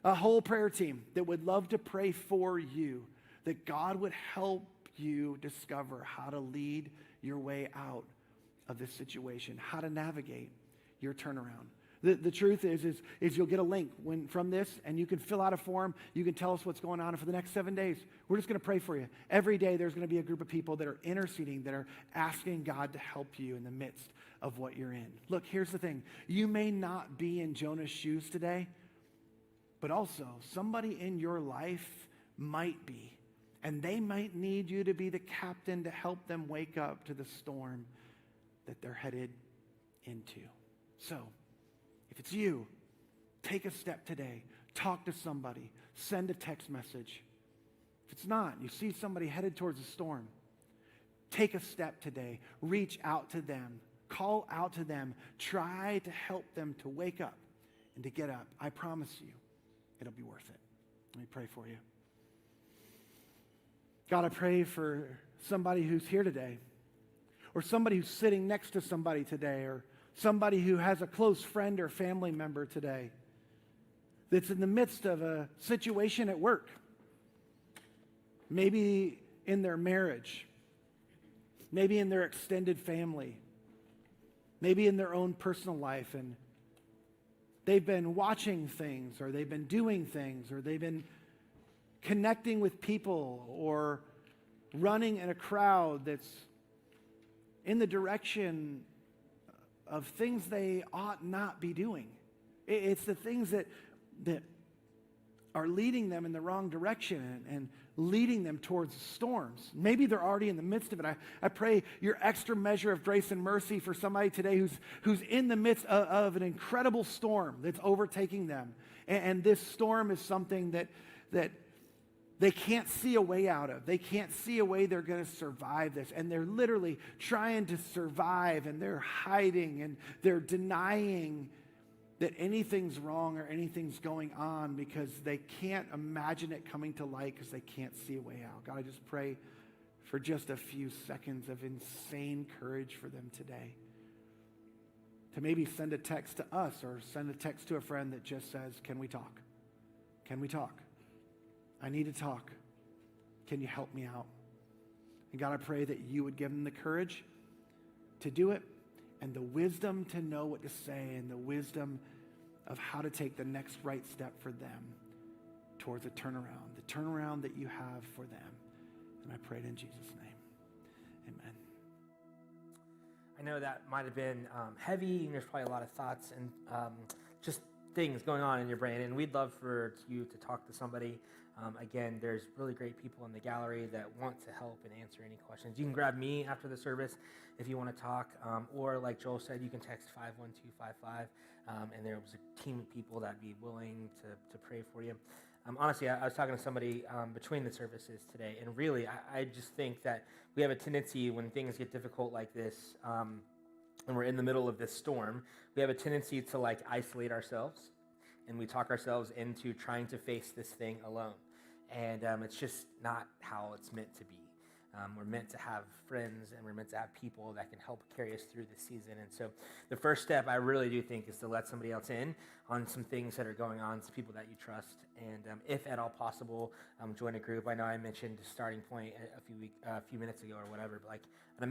a whole prayer team that would love to pray for you, that God would help you discover how to lead your way out of this situation, how to navigate your turnaround. The truth is you'll get a link from this, and you can fill out a form. You can tell us what's going on. And for the next 7 days, we're just going to pray for you. Every day, there's going to be a group of people that are interceding, that are asking God to help you in the midst of what you're in. Look, here's the thing. You may not be in Jonah's shoes today, but also somebody in your life might be. And they might need you to be the captain to help them wake up to the storm that they're headed into. So, if it's you, take a step today. Talk to somebody. Send a text message. If it's not, you see somebody headed towards a storm, take a step today. Reach out to them. Call out to them. Try to help them to wake up and to get up. I promise you, it'll be worth it. Let me pray for you. God, I pray for somebody who's here today, or somebody who's sitting next to somebody today, or somebody who has a close friend or family member today that's in the midst of a situation at work. maybe in their marriage, maybe in their extended family, maybe in their own personal life, and they've been watching things, or they've been doing things, or they've been connecting with people, or running in a crowd that's in the direction of things they ought not be doing. It's the things that are leading them in the wrong direction and leading them towards storms. Maybe they're already in the midst of it. I pray your extra measure of grace and mercy for somebody today who's in the midst of an incredible storm that's overtaking them. And this storm is something that they can't see a way out of. They can't see a way they're going to survive this. And they're literally trying to survive, and they're hiding, and they're denying that anything's wrong or anything's going on because they can't imagine it coming to light because they can't see a way out. God, I just pray for just a few seconds of insane courage for them today. To maybe send a text to us or send a text to a friend that just says, can we talk? Can we talk? I need to talk. Can you help me out? And God, I pray that you would give them the courage to do it, and the wisdom to know what to say, and the wisdom of how to take the next right step for them towards a turnaround, the turnaround that you have for them. And I pray it in Jesus' name. Amen. I know that might have been heavy, and there's probably a lot of thoughts and just things going on in your brain, and we'd love for you to talk to somebody. Again, there's really great people in the gallery that want to help and answer any questions. You can grab me after the service if you want to talk, or like Joel said, you can text 51255, and there was a team of people that'd be willing to pray for you. Honestly, I was talking to somebody between the services today, and really, I just think that we have a tendency when things get difficult like this, and we're in the middle of this storm, we have a tendency to like isolate ourselves, and we talk ourselves into trying to face this thing alone. And it's just not how it's meant to be. We're meant to have friends, and we're meant to have people that can help carry us through this season. And so the first step, I really do think, is to let somebody else in on some things that are going on, some people that you trust, and if at all possible, join a group. I know I mentioned Starting Point a few minutes ago or whatever, but like an